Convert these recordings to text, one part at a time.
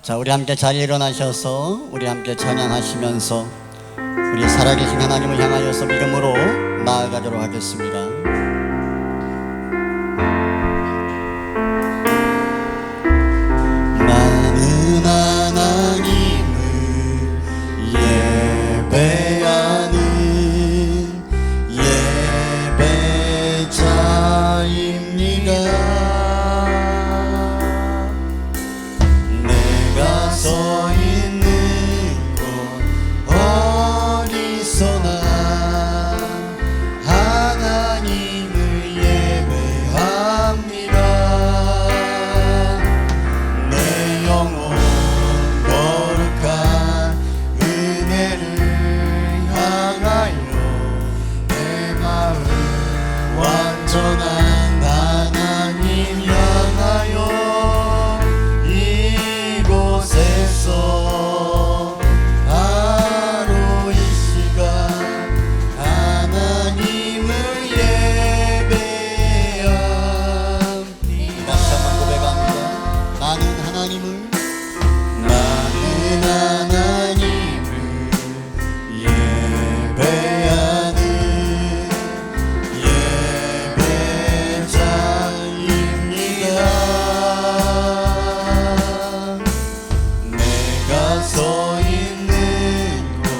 자, 우리 함께 자리에 일어나셔서 우리 함께 찬양하시면서 우리 살아계신 하나님을 향하여서 믿음으로 나아가도록 하겠습니다. 나는 하나님을 예배하는 예배자입니다. 서 있는 곳 어디서나 하나님을 예배합니다. 내 영혼 거룩한 은혜를 향하여 내 마음 완전한 하나님 향하여 바로 이 시간 하나님을 예배합니다. 다시 한번 고백합니다. 나는 하나님을 예배하는 예배자입니다. 서 있는 곳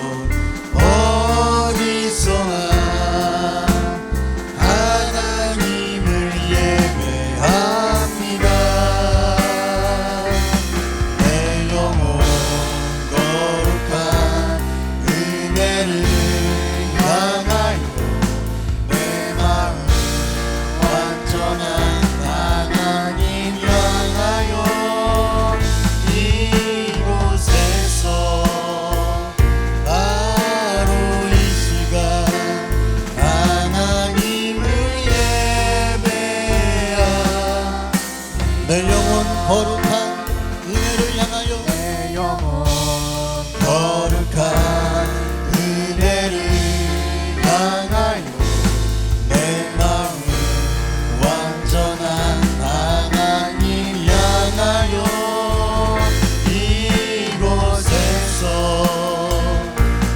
어디서나 하나님을 예배합니다. 내 영혼 거룩한 은혜를 향하여 내 마음 완전한 하나님 향하여 내 영혼 거룩한 은혜를 향하여 내 영혼 거룩한 은혜를 향하여 내 마음 완전한 하나님 향하여 이곳에서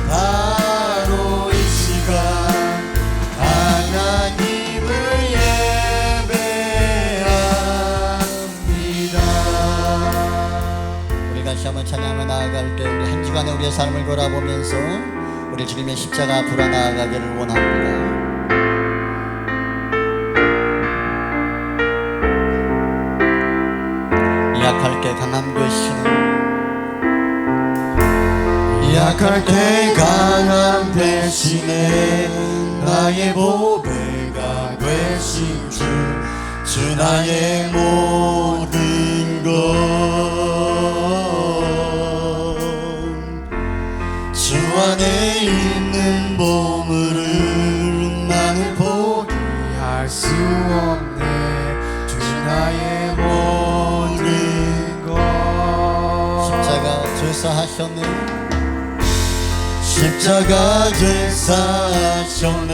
바로 이 시간 하나님을 다시 한번 찬양하며 나아갈 때 우리 한 주간의 우리의 삶을 돌아보면서 우리 주님의 십자가 앞으로 나아가기를 원합니다. 약할 때 강함 되시는 약할 때 강함 대신에 나의 보배가 되신 주 나의 모든 것 주 안에 있는 보물은 나는 포기할 수 없네. 주 나의 모든 것 십자가 죄사하셨네. 십자가 죄사하셨네.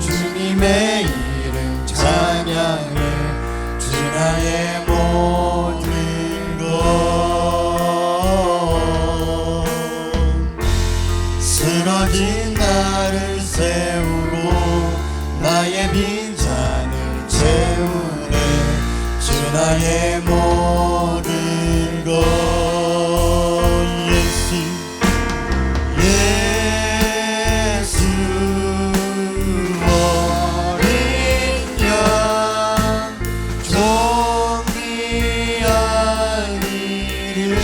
주님의 이름 찬양해. 주 나의 모든 것 쓰러진 나를 세우고 나의 빈잔을 채우네. 주 나의 모든 것 예수 어린 양 존귀한 이름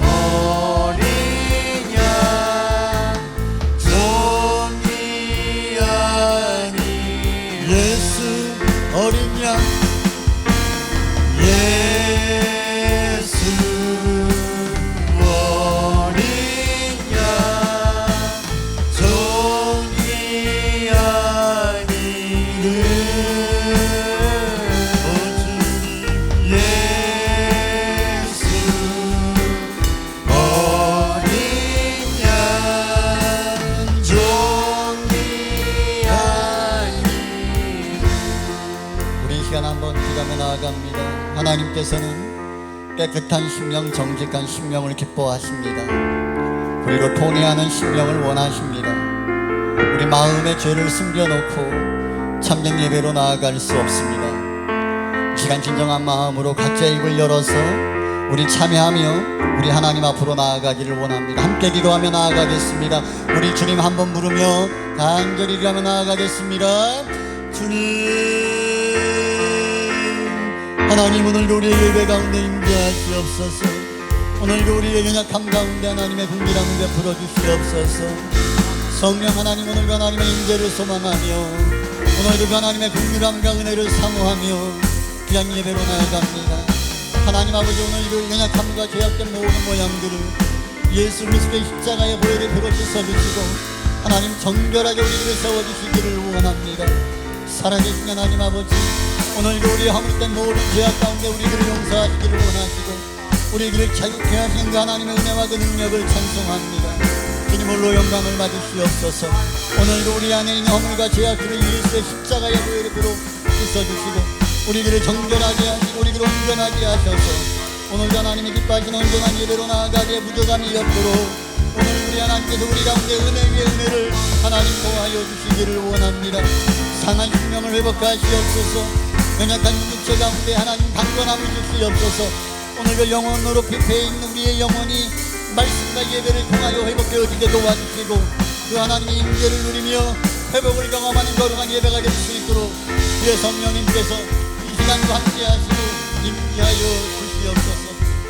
어린 양 존귀한 나아갑니다. 하나님께서는 깨끗한 심령, 정직한 심령을 기뻐하십니다. 그리고 통회하는 심령을 원하십니다. 우리 마음의 죄를 숨겨놓고 참된 예배로 나아갈 수 없습니다. 이 시간 진정한 마음으로 각자의 입을 열어서 우리 참여하며 우리 하나님 앞으로 나아가기를 원합니다. 함께 기도하며 나아가겠습니다. 우리 주님 한번 부르며 간절히 기도하며 나아가겠습니다. 주님, 하나님 오늘도 우리의 예배 가운데 임재하시옵소서. 오늘도 우리의 연약함 가운데 하나님의 긍휼함을 베풀어 주시옵소서. 성령 하나님, 오늘도 하나님의 임재를 소망하며 오늘도 하나님의 긍휼함과 은혜를 사모하며 귀한 예배로 나아갑니다. 하나님 아버지, 오늘도 연약함과 죄악된 모든 모양들을 예수 그리스도의 십자가의 보혈의 피로 씻어주시고 하나님 정결하게 우리를 세워주시기를 원합니다. 살아계신 하나님 아버지, 오늘도 우리의 허물된 모든 죄악 가운데 우리들을 용서하시기를 원하시고 우리들을 자유케 하신 그 하나님의 은혜와 그 능력을 찬송합니다. 주님 홀로 영광을 받으시옵소서. 오늘도 우리 안에 있는 허물과 죄악들을 예수의 십자가의 보혈의 피로 씻어주시고 우리들을 정결하게 하시고 우리들을 온전하게 하셔서 오늘도 하나님의 기뻐하시는 온전한 예배로 나아가게 부족함이 없도록 오늘 우리 하나님께서 우리 가운데 은혜 위에 은혜를 하나님 더하여 주시기를 원합니다. 상한 심령을 회복하시옵소서. 연약한 육체 가운데 하나님 강건함을 주시옵소서. 오늘도 영혼으로 피폐해 있는 우리의 영혼이 말씀과 예배를 통하여 회복되어지게 도와주시고 그 하나님의 임재를 누리며 회복을 경험하는 거룩한 예배가 될 수 있도록 주의 성령님께서 이 시간도 함께 하시고 임재하여 주시옵소서.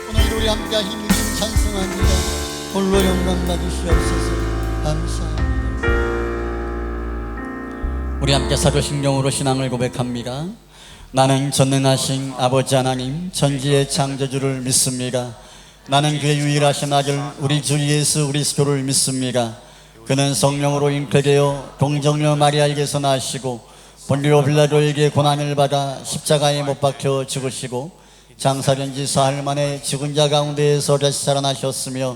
오늘도 우리 함께 하신 주님 찬송합니다. 홀로 영광 받으시옵소서. 감사합니다. 우리 함께 사도신경으로 신앙을 고백합니다. 나는 전능하신 아버지 하나님 천지의 창조주를 믿습니다. 나는 그의 유일하신 아들 우리 주 예수 그리스도를 믿습니다. 그는 성령으로 잉태되어 동정녀 마리아에게서 나시고 본디오 빌라도에게 고난을 받아 십자가에 못 박혀 죽으시고 장사된 지 사흘 만에 죽은 자 가운데에서 다시 살아나셨으며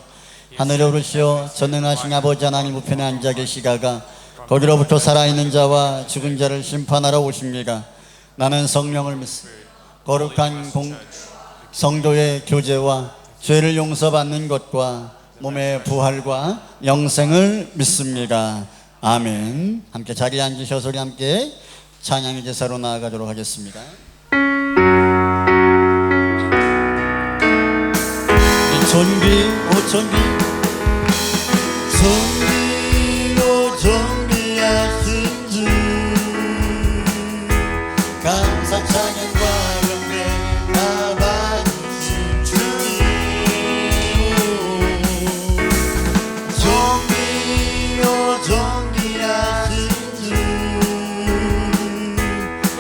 하늘에 오르시어 전능하신 아버지 하나님 우편에 앉아 계시다가 거기로부터 살아있는 자와 죽은 자를 심판하러 오십니다. 나는 성령을 믿습니다. 거룩한 성도의 교제와 죄를 용서받는 것과 몸의 부활과 영생을 믿습니다. 아멘. 함께 자리에 앉으셔서 우리 함께 찬양의 제사로 나아가도록 하겠습니다. 전비 오전비 전비 오전비하신 주 감사 찬양과 영광 다 받으신 주님 전비 오전비하신 주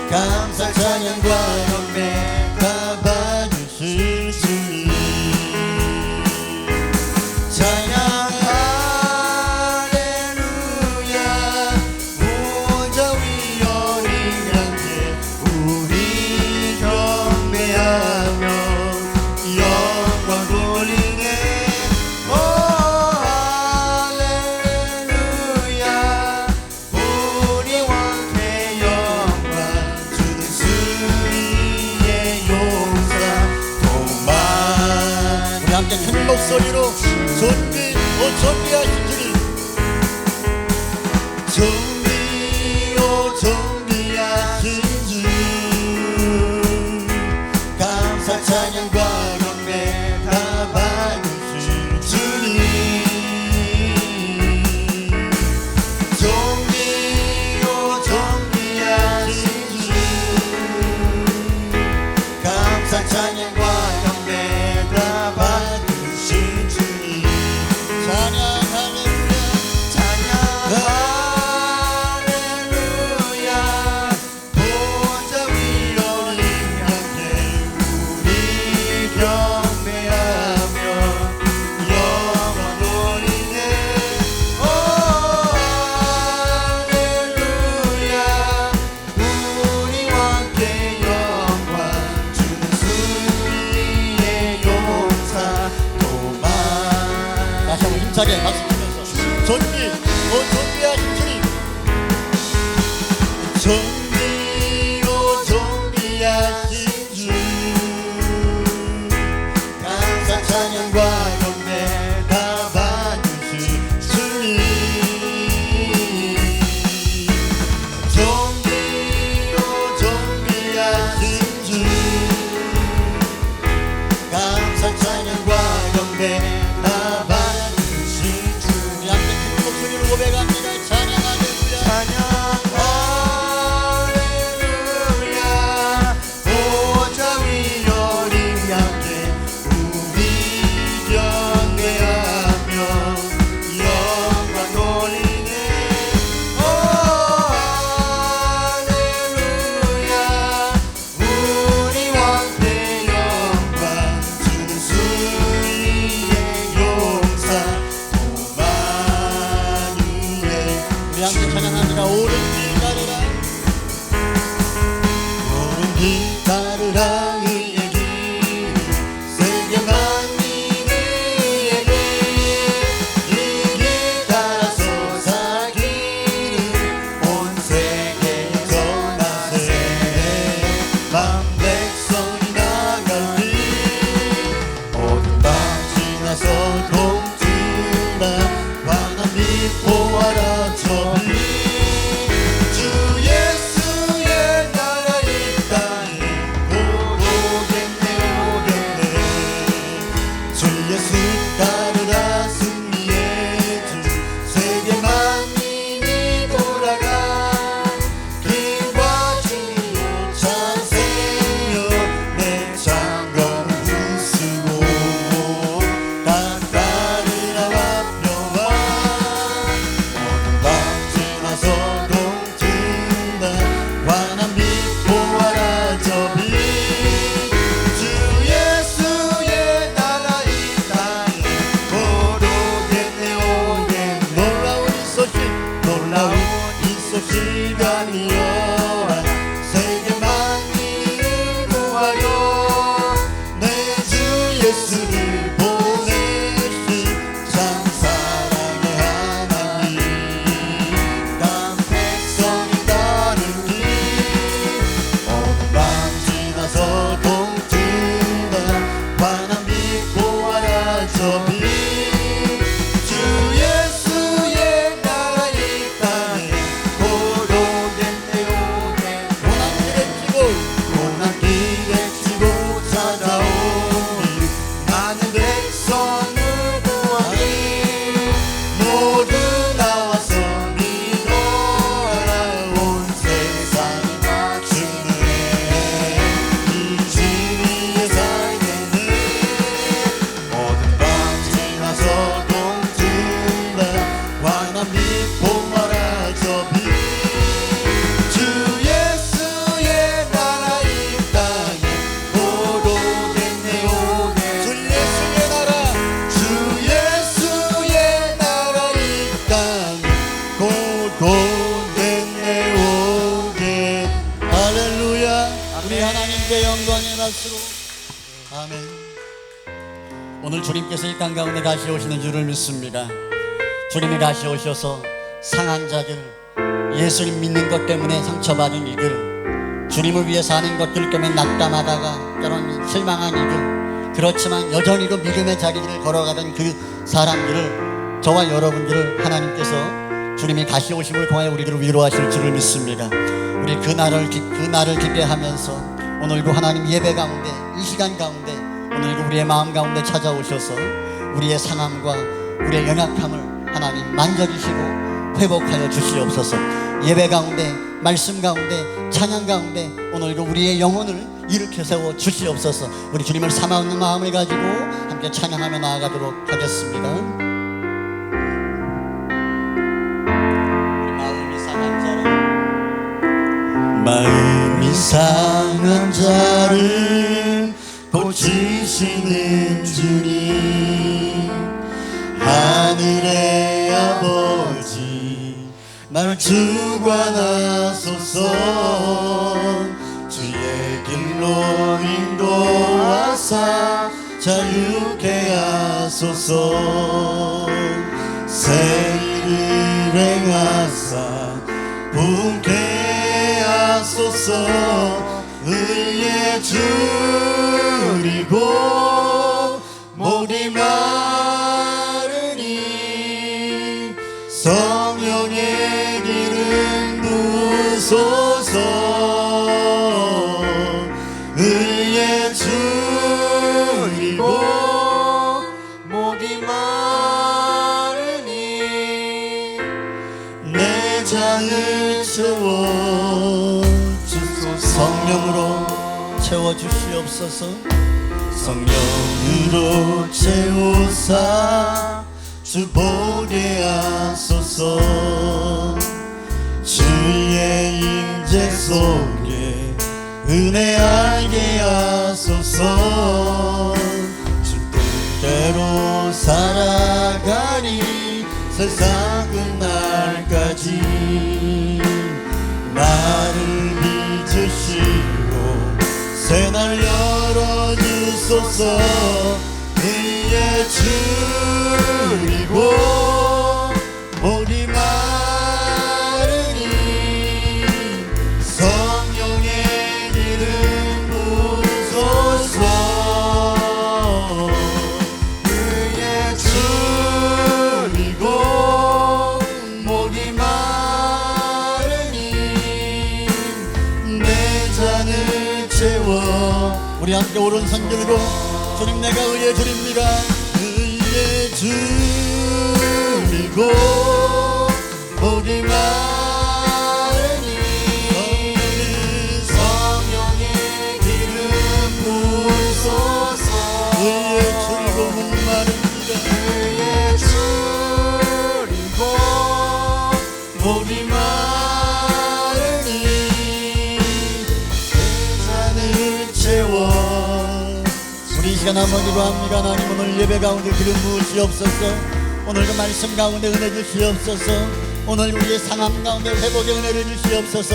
감사 찬양과 영광 다 받으신 주님 목소리로 존귀 존귀하신 주님 존귀 존귀하신 주 감사 찬양과 경배 다 받으신 주님 존귀 존귀하신 주 감사 찬양과 경배 다 받으신 찬양하네 함께 찬양합니다. 오른 길 가르라, 오른 길 가르라, 의의 길, 세계 만민을 의의 길, 이 길 따라서 살기를 온 세계에 전하세. 만 백성이 나갈 길, 어둠 밤 지나서 동트나 환한 빛 보아라 저기. 주 예수의 나라 이 땅에 오겠네 오겠네. 주 예수 따르라 승리의 주, 세계 만민이 돌아가 길과 주로 찬송하며 내 장검 부수고 땅 따르라 와평화. 어둠 밤 지나서 동트나 환한 빛 보아라 저비. 주 예수의 나라 이 땅에 오겠네 오겠네. 놀라운 이 소식, 놀라운 이 소식아니여, 세계 만민을 구하여 내 주 예수를 보내신 참 사랑의 하나님. 난 백성이 따른 길, 어둠 밤 지나서 동트나 환한 빛 보아라 저비. 주 예수의 나라 이 땅에 오겠네 오겠네. 고난 길에 지고 찾아오니 많은 백성을 구하니 모두 나와서 믿어라. 온 세상이 맞추네 이 진리의 삶에는. 어둠 밤 지나서 동트나 환한 빛 보아라 저비. 주 예수의 나라 이 땅에 오겠네 오겠네. 주 예수의 나라, 주 예수의 나라 이 땅에 오겠네 오겠네. 할렐루야. 우리 하나님께 영광의 박수로 아멘. 오늘 주님께서 이 땅 가운데 다시 오시는 줄을 믿습니다. 주님이 다시 오셔서 상한 자들, 예수님 믿는 것 때문에 상처받은 이들, 주님을 위해 사는 것들 때문에 낙담하다가 때론 실망한 이들, 그렇지만 여전히 그 믿음의 자리를 걸어가던 그 사람들을, 저와 여러분들을 하나님께서 주님이 다시 오심을 통하여 우리들을 위로하실 줄을 믿습니다. 우리 그 날을 기게 하면서 오늘도 하나님 예배 가운데, 이 시간 가운데 오늘도 우리의 마음 가운데 찾아오셔서 우리의 상함과 우리의 연약함을 하나님 만져주시고 회복하여 주시옵소서. 예배 가운데, 말씀 가운데, 찬양 가운데 오늘도 우리의 영혼을 일으켜 세워 주시옵소서. 우리 주님을 삼아오는 마음을 가지고 함께 찬양하며 나아가도록 하겠습니다. 마음이 상한 자를 고치시는 주님, 하늘의 아버지 날 주관하소서. 주의 길로 인도하사 자유케 하소서. 새 일을 행하사 부흥케 하소서. 의의 줄이고 목이 마르니 성령의 기름 부으소서. 의의 줄이고 목이 마르니 내 잔을 채워 성령으로 채워주시옵소서. 성령으로 채우사 주 보게 하소서. 주의 임재 속에 은혜 알게 하소서. 주 뜻대로 살아가니 세상은 날 날까지 나를 빚으시고 새날 열어주소서. 그의 줄이고 목이 마르니 성령의 기름 부소서. 그의 줄이고 목이 마르니 내 잔을 채워. 우리 함께 오른손 들고 주님 내가 의에 드립니다. 의에 드리고 목이 마르니 성령의 기름 부소서. 의에 드리고 목 마릅니다. 의에 드리고 목이 마르니 내 잔을 채워. 우리 이 시간 한번 기도합니다. 하나님 오늘 예배 가운데 기름 부으시옵소서. 오늘 그 말씀 가운데 은혜 주시옵소서. 오늘 우리의 상황 가운데 회복의 은혜를 주시옵소서.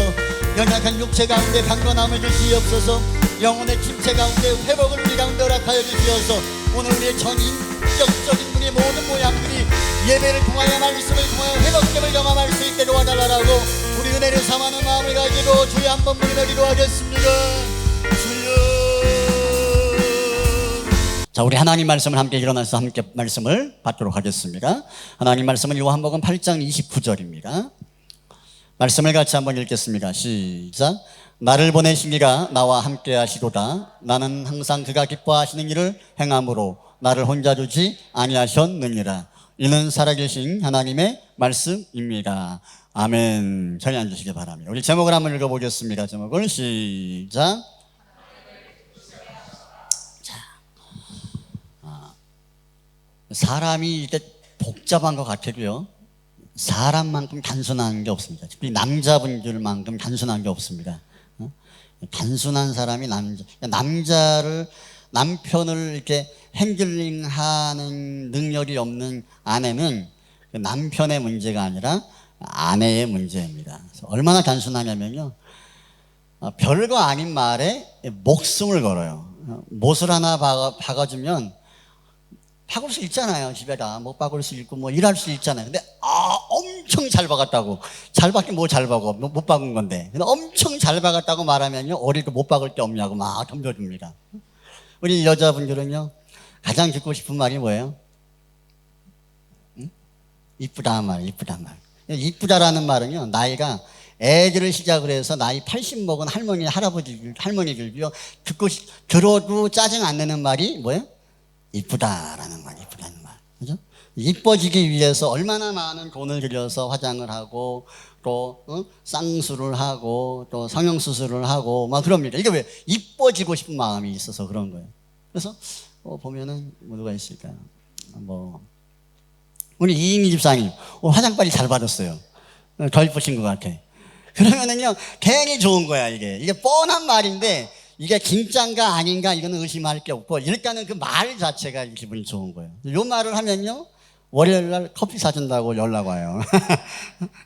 연약한 육체 가운데 강건함을 주시옵소서. 영혼의 침체 가운데 회복을 우리 가운데 허락하여 주시옵소서. 오늘 우리의 전인격적인 우리의 모든 모양들이 예배를 통하여 말씀을 통하여 회복됨을 경험할 수 있게 도와달라고 우리 은혜를 삼하는 마음을 가지고 주의 한 번 부르며 기도하겠습니다. 주여. 자, 우리 하나님 말씀을 함께 일어나서 함께 말씀을 받도록 하겠습니다. 하나님 말씀은 요한복음 8장 29절입니다. 말씀을 같이 한번 읽겠습니다. 시작. 나를 보내신 이가 나와 함께 하시도다. 나는 항상 그가 기뻐하시는 일을 행함으로 나를 혼자 두지 아니하셨느니라. 이는 살아계신 하나님의 말씀입니다. 아멘. 자리에 앉으시기 바랍니다. 우리 제목을 한번 읽어보겠습니다. 제목을 시작. 사람이 이게 복잡한 것 같아도요, 사람만큼 단순한 게 없습니다. 특히 남자분들만큼 단순한 게 없습니다. 단순한 사람이 남편을 이렇게 핸들링하는 능력이 없는 아내는 남편의 문제가 아니라 아내의 문제입니다. 그래서 얼마나 단순하냐면요, 별거 아닌 말에 목숨을 걸어요. 못을 하나 박아주면 박을 수 있잖아요. 집에다 못 박을 수 있고 뭐 일할 수 있잖아요. 근데 엄청 잘 박았다고, 잘 박긴 뭐 잘 박어, 못 박은 건데, 근데 엄청 잘 박았다고 말하면요, 어리도 못 박을 게 없냐고 막 덤벼줍니다. 우리 여자분들은요, 가장 듣고 싶은 말이 뭐예요? 응? 이쁘다 말, 이쁘다 말. 이쁘다라는 말은요, 나이가 애들을 시작을 해서 나이 80 먹은 할머니, 할머니들도요, 들어도 짜증 안 내는 말이 뭐예요? 이쁘다라는 말, 이쁘다는 말. 그죠? 이뻐지기 위해서 얼마나 많은 돈을 들여서 화장을 하고, 또, 쌍수를 하고, 또 성형수술을 하고, 막 그럽니다. 이게 왜? 이뻐지고 싶은 마음이 있어서 그런 거예요. 그래서, 보면은, 누가 있을까요? 우리 이인희 집사님, 화장빨이 잘 받았어요. 더 이쁘신 것 같아. 그러면은요, 괜히 좋은 거야, 이게. 이게 뻔한 말인데, 이게 진짠가 아닌가 이거는 의심할 게 없고, 일단은 그 말 자체가 기분이 좋은 거예요. 요 말을 하면요, 월요일날 커피 사준다고 연락 와요.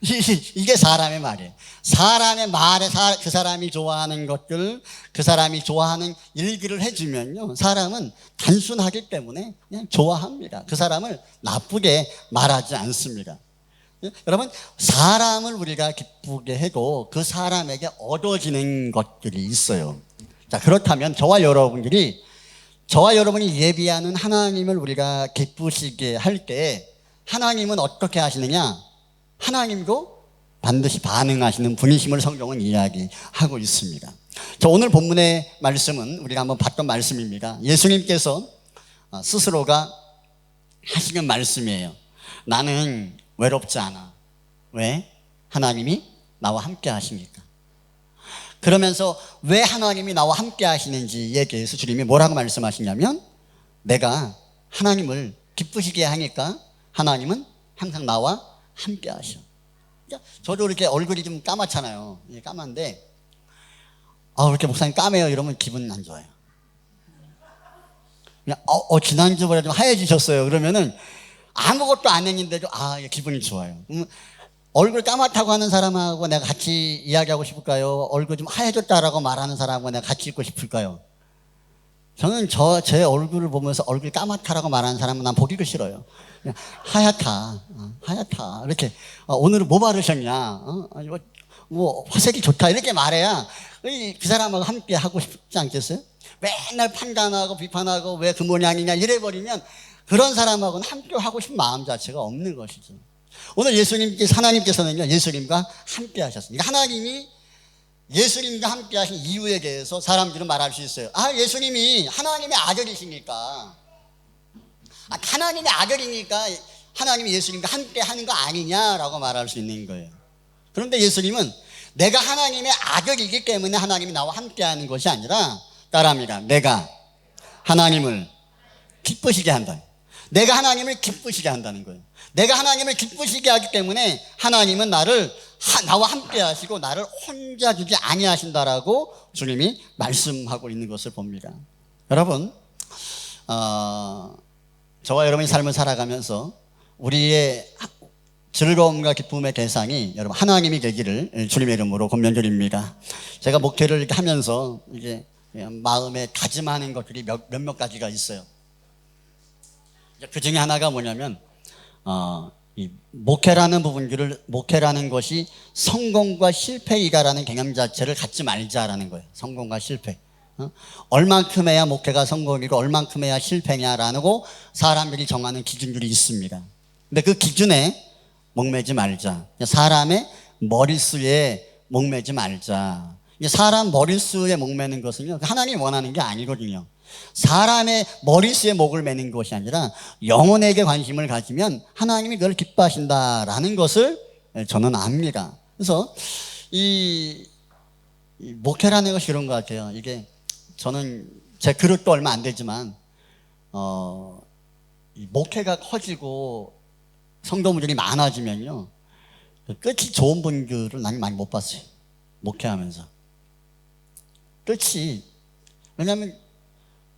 이게 사람의 말이에요. 사람의 말에 그 사람이 좋아하는 것들, 그 사람이 좋아하는 일기를 해주면요, 사람은 단순하기 때문에 그냥 좋아합니다. 그 사람을 나쁘게 말하지 않습니다. 여러분, 사람을 우리가 기쁘게 해도 그 사람에게 얻어지는 것들이 있어요. 자, 그렇다면 저와 여러분이 예비하는 하나님을 우리가 기쁘시게 할 때 하나님은 어떻게 하시느냐? 하나님도 반드시 반응하시는 분이심을 성경은 이야기하고 있습니다. 자, 오늘 본문의 말씀은 우리가 한번 봤던 말씀입니다. 예수님께서 스스로가 하시는 말씀이에요. 나는 외롭지 않아. 왜? 하나님이 나와 함께 하시니까. 그러면서 왜 하나님이 나와 함께 하시는지 얘기해서 주님이 뭐라고 말씀하시냐면, 내가 하나님을 기쁘시게 하니까 하나님은 항상 나와 함께 하셔. 저도 이렇게 얼굴이 좀 까맣잖아요. 까만데, 이렇게 목사님 까매요 이러면 기분 안 좋아요. 그냥 지난주보다 좀 하얘지셨어요 그러면은 아무것도 안 했는데도 기분이 좋아요. 얼굴 까맣다고 하는 사람하고 내가 같이 이야기하고 싶을까요? 얼굴 좀 하얘졌다라고 말하는 사람하고 내가 같이 있고 싶을까요? 저는 제 얼굴을 보면서 얼굴 까맣다라고 말하는 사람은 난 보기가 싫어요. 그냥 하얗다. 이렇게, 오늘은 뭐 바르셨냐? 이거, 뭐, 화색이 좋다. 이렇게 말해야 그 사람하고 함께 하고 싶지 않겠어요? 맨날 판단하고 비판하고 왜 그 모양이냐 이래버리면 그런 사람하고는 함께 하고 싶은 마음 자체가 없는 것이죠. 오늘 하나님께서는요, 예수님과 함께 하셨습니다. 하나님이 예수님과 함께 하신 이유에 대해서 사람들은 말할 수 있어요. 예수님이 하나님의 아들이시니까, 하나님의 아들이니까 하나님이 예수님과 함께 하는 거 아니냐라고 말할 수 있는 거예요. 그런데 예수님은 내가 하나님의 아들이기 때문에 하나님이 나와 함께 하는 것이 아니라, 따라합니다. 내가 하나님을 기쁘시게 한다. 내가 하나님을 기쁘시게 한다는 거예요. 내가 하나님을 기쁘시게 하기 때문에 하나님은 나와 함께 하시고 나를 혼자 두지 아니하신다라고 주님이 말씀하고 있는 것을 봅니다. 여러분, 저와 여러분이 삶을 살아가면서 우리의 즐거움과 기쁨의 대상이 여러분 하나님이 되기를 주님의 이름으로 권면드립니다. 제가 목회를 이렇게 하면서 이게 마음에 다짐하는 것들이 몇몇 가지가 있어요. 그 중에 하나가 뭐냐면, 이 목회라는 것이 성공과 실패이다라는 개념 자체를 갖지 말자라는 거예요. 성공과 실패. 얼만큼 해야 목회가 성공이고 얼만큼 해야 실패냐라고 사람들이 정하는 기준들이 있습니다. 근데 그 기준에 목매지 말자. 사람의 머릿수에 목매지 말자. 사람 머릿수에 목매는 것은요, 하나님이 원하는 게 아니거든요. 사람의 머릿수에 목을 매는 것이 아니라 영혼에게 관심을 가지면 하나님이 그걸 기뻐하신다라는 것을 저는 압니다. 그래서 이 목회라는 것이 이런 것 같아요. 이게 저는 제 그릇도 얼마 안 되지만 이 목회가 커지고 성도분들이 많아지면요, 끝이 좋은 분들을 나는 많이 못 봤어요. 목회하면서 끝이, 왜냐하면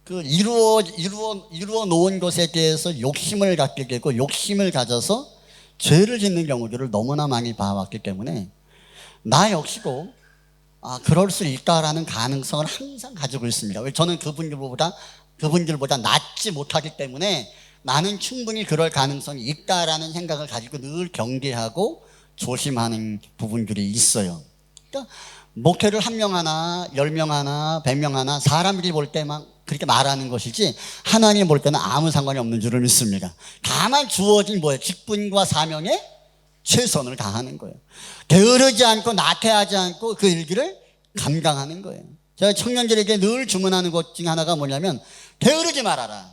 그 이루어 놓은 것에 대해서 욕심을 갖게 되고 욕심을 가져서 죄를 짓는 경우들을 너무나 많이 봐왔기 때문에 나 역시도 그럴 수 있다라는 가능성을 항상 가지고 있습니다. 왜? 저는 그분들보다 낫지 못하기 때문에 나는 충분히 그럴 가능성이 있다라는 생각을 가지고 늘 경계하고 조심하는 부분들이 있어요. 그러니까 목회를 1명 하나, 10명 하나, 100명 하나 사람들이 볼 때만 그렇게 말하는 것이지 하나님 볼 때는 아무 상관이 없는 줄을 믿습니다. 다만 주어진 직분과 사명에 최선을 다하는 거예요. 게으르지 않고 나태하지 않고 그 일기를 감당하는 거예요. 제가 청년들에게 늘 주문하는 것 중에 하나가 뭐냐면, 게으르지 말아라,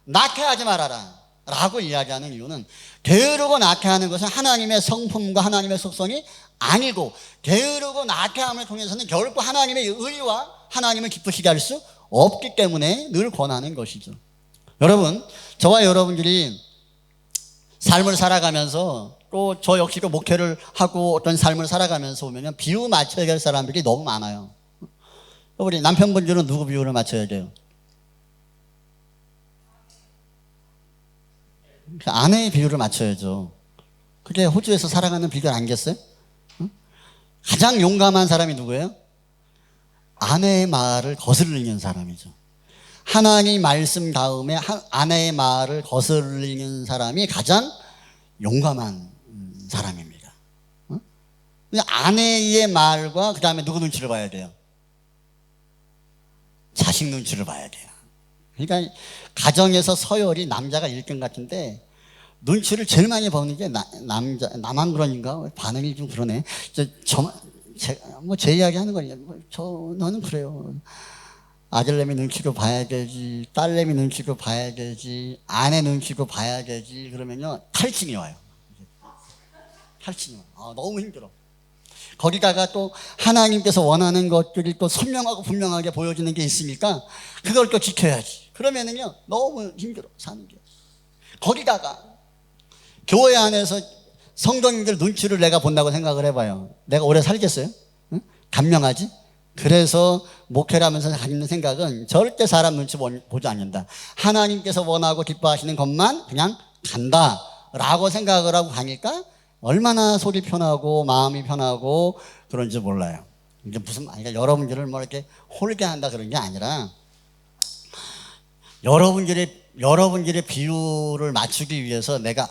나태하지 말아라 라고 이야기하는 이유는, 게으르고 나태하는 것은 하나님의 성품과 하나님의 속성이 아니고, 게으르고 나태함을 통해서는 결코 하나님의 의와 하나님을 기쁘시게 할 수 없기 때문에 늘 권하는 것이죠. 여러분, 저와 여러분들이 삶을 살아가면서, 또 저 역시도 목회를 하고 어떤 삶을 살아가면서 보면 비유 맞춰야 될 사람들이 너무 많아요. 우리 남편분들은 누구 비유를 맞춰야 돼요? 아내의 비유를 맞춰야죠. 그게 호주에서 살아가는 비결 아니겠어요? 가장 용감한 사람이 누구예요? 아내의 말을 거스르는 사람이죠. 하나님 말씀 다음에 아내의 말을 거스르는 사람이 가장 용감한 사람입니다. 아내의 말과 그 다음에 누구 눈치를 봐야 돼요? 자식 눈치를 봐야 돼요. 그러니까 가정에서 서열이 남자가 1등 같은데 눈치를 제일 많이 보는 게 나만 그러는가? 반응이 좀 그러네. 제 이야기 하는 거예요. 너는 그래요. 아들내미 눈치도 봐야 되지, 딸내미 눈치도 봐야 되지, 아내 눈치도 봐야 되지. 그러면요, 탈진이 와요. 탈진이 와요. 너무 힘들어. 거기다가 또 하나님께서 원하는 것들이 또 선명하고 분명하게 보여지는 게 있으니까 그걸 또 지켜야지. 그러면은요, 너무 힘들어, 사는 게. 거기다가 교회 안에서 성도님들 눈치를 내가 본다고 생각을 해봐요. 내가 오래 살겠어요? 응? 감명하지? 그래서 목회를 하면서 가지는 생각은 절대 사람 눈치 보지 않는다. 하나님께서 원하고 기뻐하시는 것만 그냥 간다 라고 생각을 하고 가니까 얼마나 속이 편하고 마음이 편하고 그런지 몰라요. 이게 무슨, 그러니까 여러분들을 뭐 이렇게 홀게 한다 그런 게 아니라 여러분들의 비율을 맞추기 위해서 내가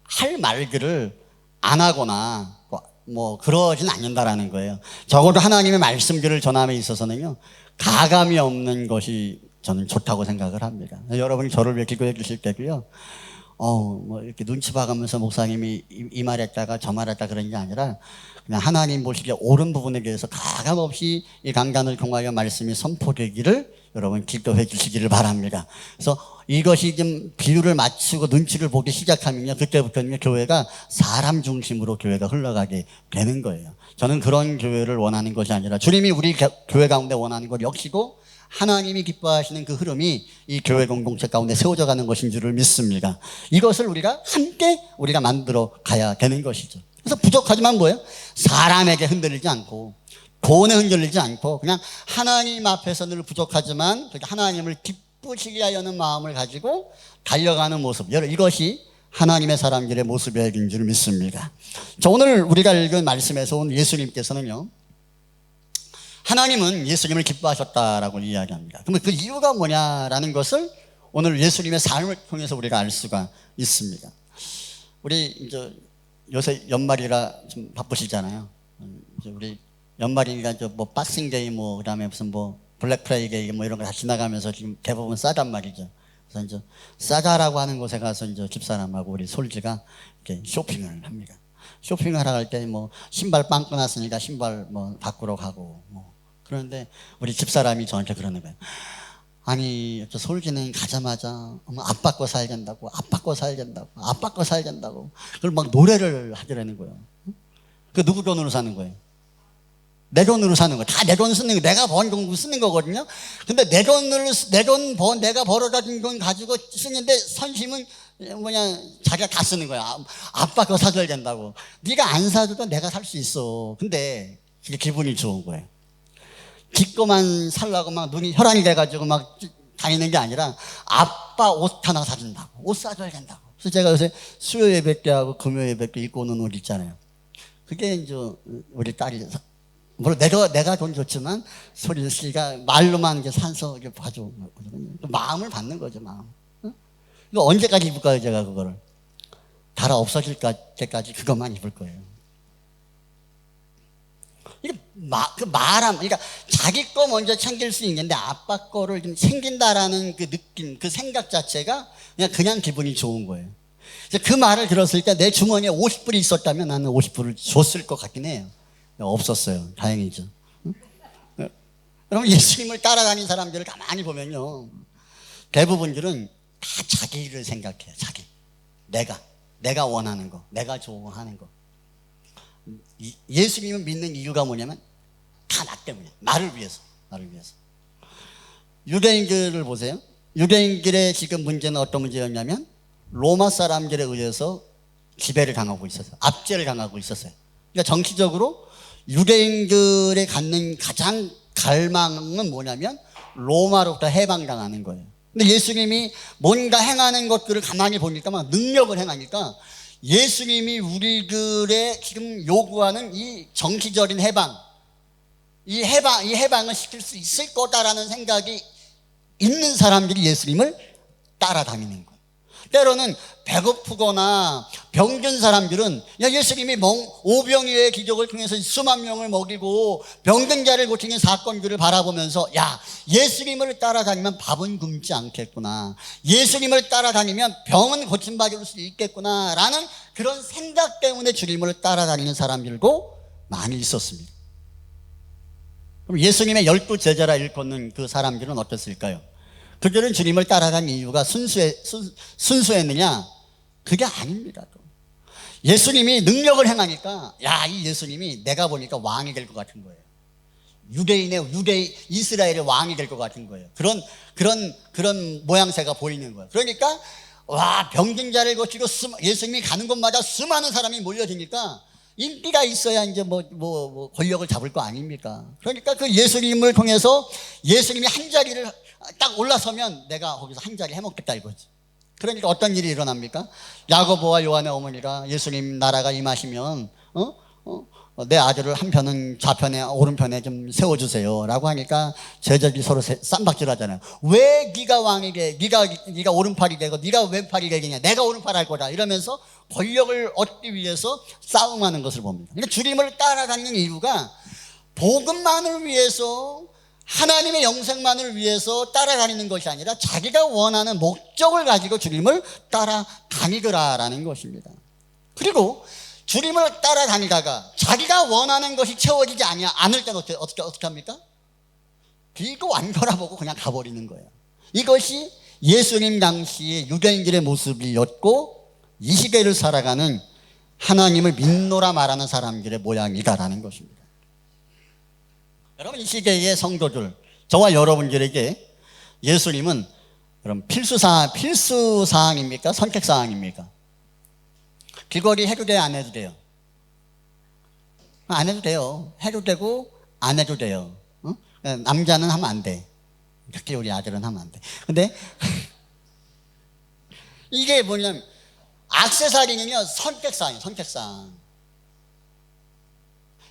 할 말들을 안 하거나 뭐 그러진 않는다라는 거예요. 적어도 하나님의 말씀들을 전함에 있어서는요, 가감이 없는 것이 저는 좋다고 생각을 합니다. 여러분이 저를 위해 기도해 주실 때도요, 뭐 이렇게 눈치 봐가면서 목사님이 이 말했다가 저 말했다 그런 게 아니라 그냥 하나님 보시기에 옳은 부분에 대해서 가감 없이 이 강단을 통하여 말씀이 선포되기를 여러분 기도해 주시기를 바랍니다. 그래서 이것이 좀 비율을 맞추고 눈치를 보기 시작하면요, 그때부터는 교회가 사람 중심으로 교회가 흘러가게 되는 거예요. 저는 그런 교회를 원하는 것이 아니라 주님이 우리 교회 가운데 원하는 것 역시도 하나님이 기뻐하시는 그 흐름이 이 교회 공동체 가운데 세워져 가는 것인 줄을 믿습니다. 이것을 우리가 함께 만들어 가야 되는 것이죠. 그래서 부족하지만 뭐예요? 사람에게 흔들리지 않고 돈에 흔들리지 않고 그냥 하나님 앞에서 늘 부족하지만 하나님을 기쁘시게 하려는 마음을 가지고 달려가는 모습, 이것이 하나님의 사람들의 모습인 줄 믿습니다. 자, 오늘 우리가 읽은 말씀에서 온 예수님께서는요, 하나님은 예수님을 기뻐하셨다라고 이야기합니다. 그러면 그 이유가 뭐냐라는 것을 오늘 예수님의 삶을 통해서 우리가 알 수가 있습니다. 우리 이제 요새 연말이라 좀 바쁘시잖아요. 이제 우리 연말이니까 뭐 박싱데이 뭐 그다음에 무슨 뭐 블랙 프라이데이 뭐 이런 거 다 지나가면서 지금 대부분 싸단 말이죠. 그래서 이제 싸다라고 하는 곳에 가서 이제 집사람하고 우리 솔지가 이렇게 쇼핑을 합니다. 쇼핑을 하러 갈 때 뭐 신발 빵 끊었으니까 신발 뭐 바꾸러 가고 뭐. 그런데 우리 집사람이 저한테 그러는 거예요. 아니, 저 솔지는 가자마자 아빠 거 사야 된다고, 아빠 거 사야 된다고, 아빠 거 사야 된다고. 그걸 막 노래를 하더라는 거예요. 그 누구 돈으로 사는 거예요? 내 돈으로 사는 거예요. 다 내 돈 쓰는 거, 내가 번 돈 쓰는 거거든요. 근데 내가 벌어다 준 돈 가지고 쓰는데 선심은 자기가 다 쓰는 거야. 아빠 거 사줘야 된다고. 네가 안 사줘도 내가 살 수 있어. 근데 그게 기분이 좋은 거예요. 기꺼만 살라고 막 눈이 혈안이 돼가지고 막 다니는 게 아니라 아빠 옷 하나 사준다고, 옷 사줘야 된다고. 그래서 제가 요새 수요 예배 때하고 금요 예배 때 입고 오는 옷 있잖아요. 그게 이제 우리 딸이, 물론 내가 돈 줬지만 소리 씨가 말로만 이렇게 산서 이렇게 봐줘. 마음을 받는 거죠, 마음. 이거 언제까지 입을까요, 제가 그거를? 달아 없어질 때까지 그것만 입을 거예요. 그러니까 자기 거 먼저 챙길 수 있는데 아빠 거를 좀 챙긴다라는 그 느낌, 그 생각 자체가 그냥 기분이 좋은 거예요. 그 말을 들었을 때 내 주머니에 50불이 있었다면 나는 50불을 줬을 것 같긴 해요. 없었어요. 다행이죠. 여러분, 예수님을 따라다니는 사람들을 가만히 보면요, 대부분들은 다 자기를 생각해요. 자기. 내가 원하는 거, 내가 좋아하는 거. 예수님을 믿는 이유가 뭐냐면 다 나 때문에, 나를 위해서. 유대인들을 보세요. 유대인들의 지금 문제는 어떤 문제였냐면 로마 사람들에 의해서 지배를 당하고 있었어요. 압제를 당하고 있었어요. 그러니까 정치적으로 유대인들의 갖는 가장 갈망은 뭐냐면 로마로부터 해방당하는 거예요. 근데 예수님이 뭔가 행하는 것들을 가만히 보니까 막 능력을 행하니까 예수님이 우리들의 지금 요구하는 이 정치적인 이 해방을 시킬 수 있을 거다라는 생각이 있는 사람들이 예수님을 따라다니는 거예요. 때로는 배고프거나 병든 사람들은 예수님이 오병이어의 기적을 통해서 수만 명을 먹이고 병든 자를 고치는 사건들을 바라보면서 예수님을 따라다니면 밥은 굶지 않겠구나, 예수님을 따라다니면 병은 고침받을 수 있겠구나 라는 그런 생각 때문에 주님을 따라다니는 사람들도 많이 있었습니다. 그럼 예수님의 12 제자라 일컫는 그 사람들은 어땠을까요? 그들은 주님을 따라간 이유가 순수했느냐? 그게 아닙니다. 예수님이 능력을 행하니까 이 예수님이 내가 보니까 왕이 될 것 같은 거예요. 이스라엘의 왕이 될 것 같은 거예요. 그런 모양새가 보이는 거예요. 그러니까 병든 자를 고치고 예수님이 가는 곳마다 수많은 사람이 몰려드니까 인기가 있어야 이제 권력을 잡을 거 아닙니까? 그러니까 그 예수님을 통해서 예수님이 한 자리를 딱 올라서면 내가 거기서 한 자리 해먹겠다 이거지. 그러니까 어떤 일이 일어납니까? 야고보와 요한의 어머니가 예수님 나라가 임하시면 내 아들을 한편은 좌편에 오른편에 좀 세워주세요 라고 하니까 제자들이 서로 쌈박질 하잖아요. 왜 네가 왕이 돼? 네가 오른팔이 되고 네가 왼팔이 되겠냐? 내가 오른팔 할 거다 이러면서 권력을 얻기 위해서 싸움하는 것을 봅니다. 그러니까 주님을 따라다니는 이유가 복음만을 위해서, 하나님의 영생만을 위해서 따라다니는 것이 아니라 자기가 원하는 목적을 가지고 주님을 따라다니더라라는 것입니다. 그리고 주님을 따라다니다가 자기가 원하는 것이 채워지지 않을 때는 어떻게 합니까? 비고 안 돌아보고 그냥 가버리는 거예요. 이것이 예수님 당시의 유대인들의 모습이었고 이 시대를 살아가는 하나님을 믿노라 말하는 사람들의 모양이다라는 것입니다. 여러분, 이 시대의 성도들, 저와 여러분들에게 예수님은 그럼 필수사항입니까? 선택사항입니까? 귀걸이 해도 돼요? 안 해도 돼요? 안 해도 돼요. 해도 되고 안 해도 돼요. 남자는 하면 안 돼. 특히 우리 아들은 하면 안 돼. 근데 이게 뭐냐면 액세서리는요, 선택사항이에요. 선택사항.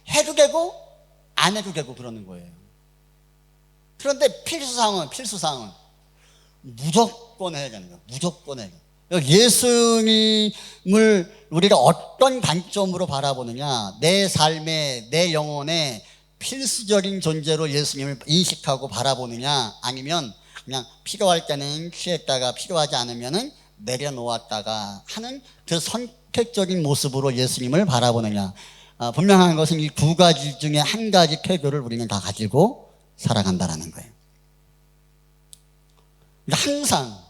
해도 되고 안 해도 되고 그러는 거예요. 그런데 필수사항은 무조건 해야 되는 거예요. 무조건 해야 돼요. 예수님을 우리가 어떤 관점으로 바라보느냐, 내 삶에, 내 영혼에 필수적인 존재로 예수님을 인식하고 바라보느냐, 아니면 그냥 필요할 때는 취했다가 필요하지 않으면 내려놓았다가 하는 그 선택적인 모습으로 예수님을 바라보느냐. 분명한 것은 이 두 가지 중에 한 가지 태도를 우리는 다 가지고 살아간다는 거예요. 항상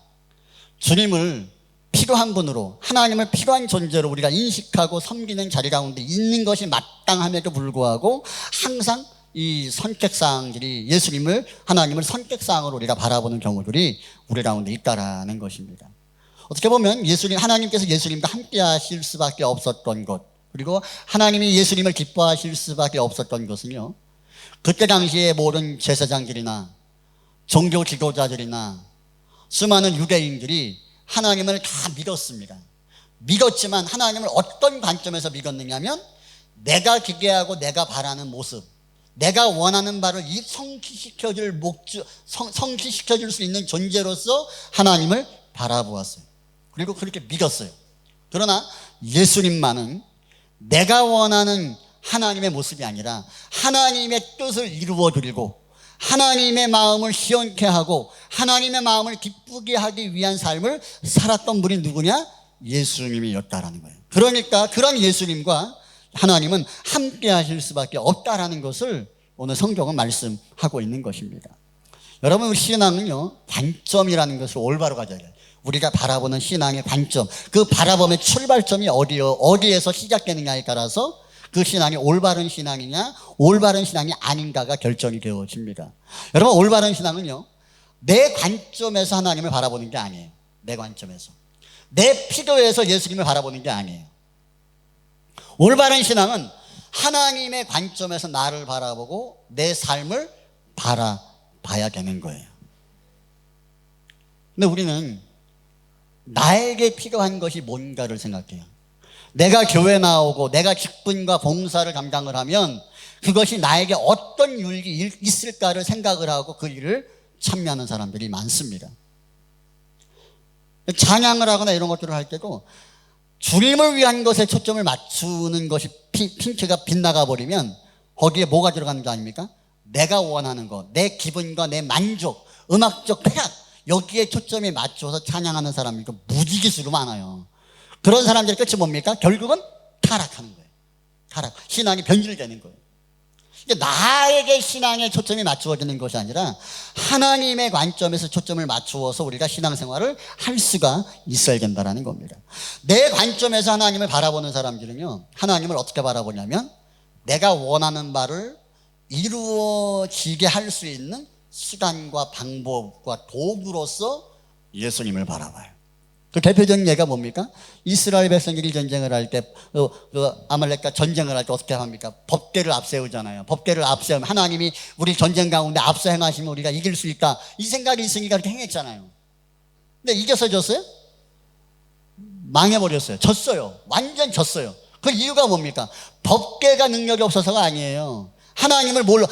주님을 필요한 분으로, 하나님을 필요한 존재로 우리가 인식하고 섬기는 자리 가운데 있는 것이 마땅함에도 불구하고 항상 이 선택사항들이 예수님을, 하나님을 선택사항으로 우리가 바라보는 경우들이 우리 가운데 있다라는 것입니다. 어떻게 보면 하나님께서 예수님과 함께 하실 수밖에 없었던 것, 그리고 하나님이 예수님을 기뻐하실 수밖에 없었던 것은요, 그때 당시에 모든 제사장들이나 종교 지도자들이나 수많은 유대인들이 하나님을 다 믿었습니다. 믿었지만 하나님을 어떤 관점에서 믿었느냐면 내가 기대하고 내가 바라는 모습, 내가 원하는 바를 성취시켜줄 수 있는 존재로서 하나님을 바라보았어요. 그리고 그렇게 믿었어요. 그러나 예수님만은 내가 원하는 하나님의 모습이 아니라 하나님의 뜻을 이루어드리고 하나님의 마음을 시원케 하고 하나님의 마음을 기쁘게 하기 위한 삶을 살았던 분이 누구냐? 예수님이었다라는 거예요. 그러니까 그런 예수님과 하나님은 함께 하실 수밖에 없다라는 것을 오늘 성경은 말씀하고 있는 것입니다. 여러분, 신앙은요, 관점이라는 것을 올바로 가져야 돼요. 우리가 바라보는 신앙의 관점, 그 바라봄의 출발점이 어디에서 시작되느냐에 따라서 그 신앙이 올바른 신앙이냐 올바른 신앙이 아닌가가 결정이 되어집니다. 여러분, 올바른 신앙은요, 내 관점에서 하나님을 바라보는 게 아니에요. 내 관점에서, 내 필요에서 예수님을 바라보는 게 아니에요. 올바른 신앙은 하나님의 관점에서 나를 바라보고 내 삶을 바라봐야 되는 거예요. 근데 우리는 나에게 필요한 것이 뭔가를 생각해요. 내가 교회 나오고 내가 직분과 봉사를 감당을 하면 그것이 나에게 어떤 유익이 있을까를 생각을 하고 그 일을 참여하는 사람들이 많습니다. 찬양을 하거나 이런 것들을 할 때도 주님을 위한 것에 초점을 맞추는 것이 핑크가 빗나가 버리면 거기에 뭐가 들어가는 거 아닙니까? 내가 원하는 것, 내 기분과 내 만족, 음악적 쾌락, 여기에 초점이 맞춰서 찬양하는 사람이 무지개수로 많아요. 그런 사람들의 끝이 뭡니까? 결국은 타락하는 거예요. 타락, 신앙이 변질되는 거예요. 나에게 신앙의 초점이 맞추어지는 것이 아니라 하나님의 관점에서 초점을 맞추어서 우리가 신앙생활을 할 수가 있어야 된다는 겁니다. 내 관점에서 하나님을 바라보는 사람들은요, 하나님을 어떻게 바라보냐면 내가 원하는 바를 이루어지게 할 수 있는 수단과 방법과 도구로서 예수님을 바라봐요. 그 대표적인 예가 뭡니까? 이스라엘 백성들이 전쟁을 할 때, 아말렉과 전쟁을 할 때 어떻게 합니까? 법궤를 앞세우잖아요. 법궤를 앞세우면 하나님이 우리 전쟁 가운데 앞서 행하시면 우리가 이길 수 있다, 이 생각이 있으니까 그렇게 행했잖아요. 근데 이겨서 졌어요? 망해버렸어요. 졌어요. 완전 졌어요. 그 이유가 뭡니까? 법계가 능력이 없어서가 아니에요. 하나님으로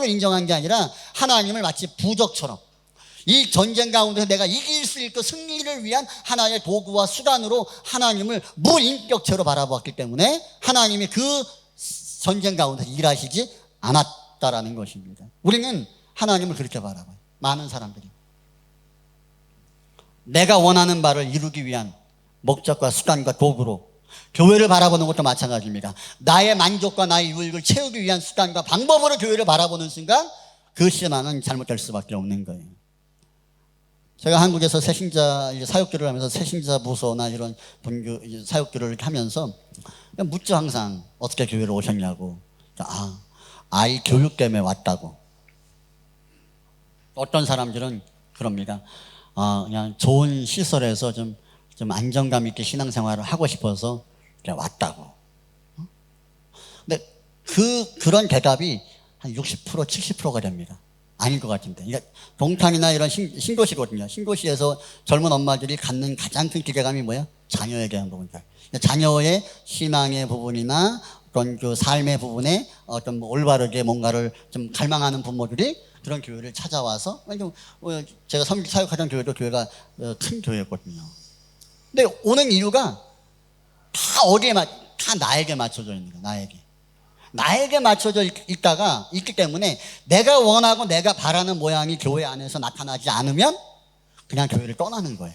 인정한 게 아니라 하나님을 마치 부적처럼 이 전쟁 가운데서 내가 이길 수 있고 승리를 위한 하나의 도구와 수단으로 하나님을 무인격체로 바라보았기 때문에 하나님이 그 전쟁 가운데서 일하시지 않았다라는 것입니다. 우리는 하나님을 그렇게 바라봐요. 많은 사람들이 내가 원하는 바를 이루기 위한 목적과 수단과 도구로 교회를 바라보는 것도 마찬가지입니다. 나의 만족과 나의 유익을 채우기 위한 수단과 방법으로 교회를 바라보는 순간 그 신앙은 잘못될 수밖에 없는 거예요. 제가 한국에서 새신자 사역교를 하면서 새신자 부서나 이런 분교 사역교를 하면서 묻죠. 항상 어떻게 교회를 오셨냐고. 아이 교육 때문에 왔다고. 어떤 사람들은 그럽니다. 그냥 좋은 시설에서 좀 안정감 있게 신앙생활을 하고 싶어서 왔다고. 근데 그런 대답이 한 60%, 70%가 됩니다. 아닌 것 같은데. 그러니까 동탄이나 이런 신도시거든요. 신도시에서 젊은 엄마들이 갖는 가장 큰 기대감이 뭐야? 자녀에 대한 부분들. 자녀의 신앙의 부분이나 어떤 그 삶의 부분에 어떤 올바르게 뭔가를 좀 갈망하는 부모들이 그런 교회를 찾아와서, 제가 사역하던 교회도 교회가 큰 교회였거든요. 근데 오는 이유가 다 나에게 맞춰져 있는 거예요. 나에게 맞춰져 있기 때문에 내가 원하고 내가 바라는 모양이 교회 안에서 나타나지 않으면 그냥 교회를 떠나는 거예요.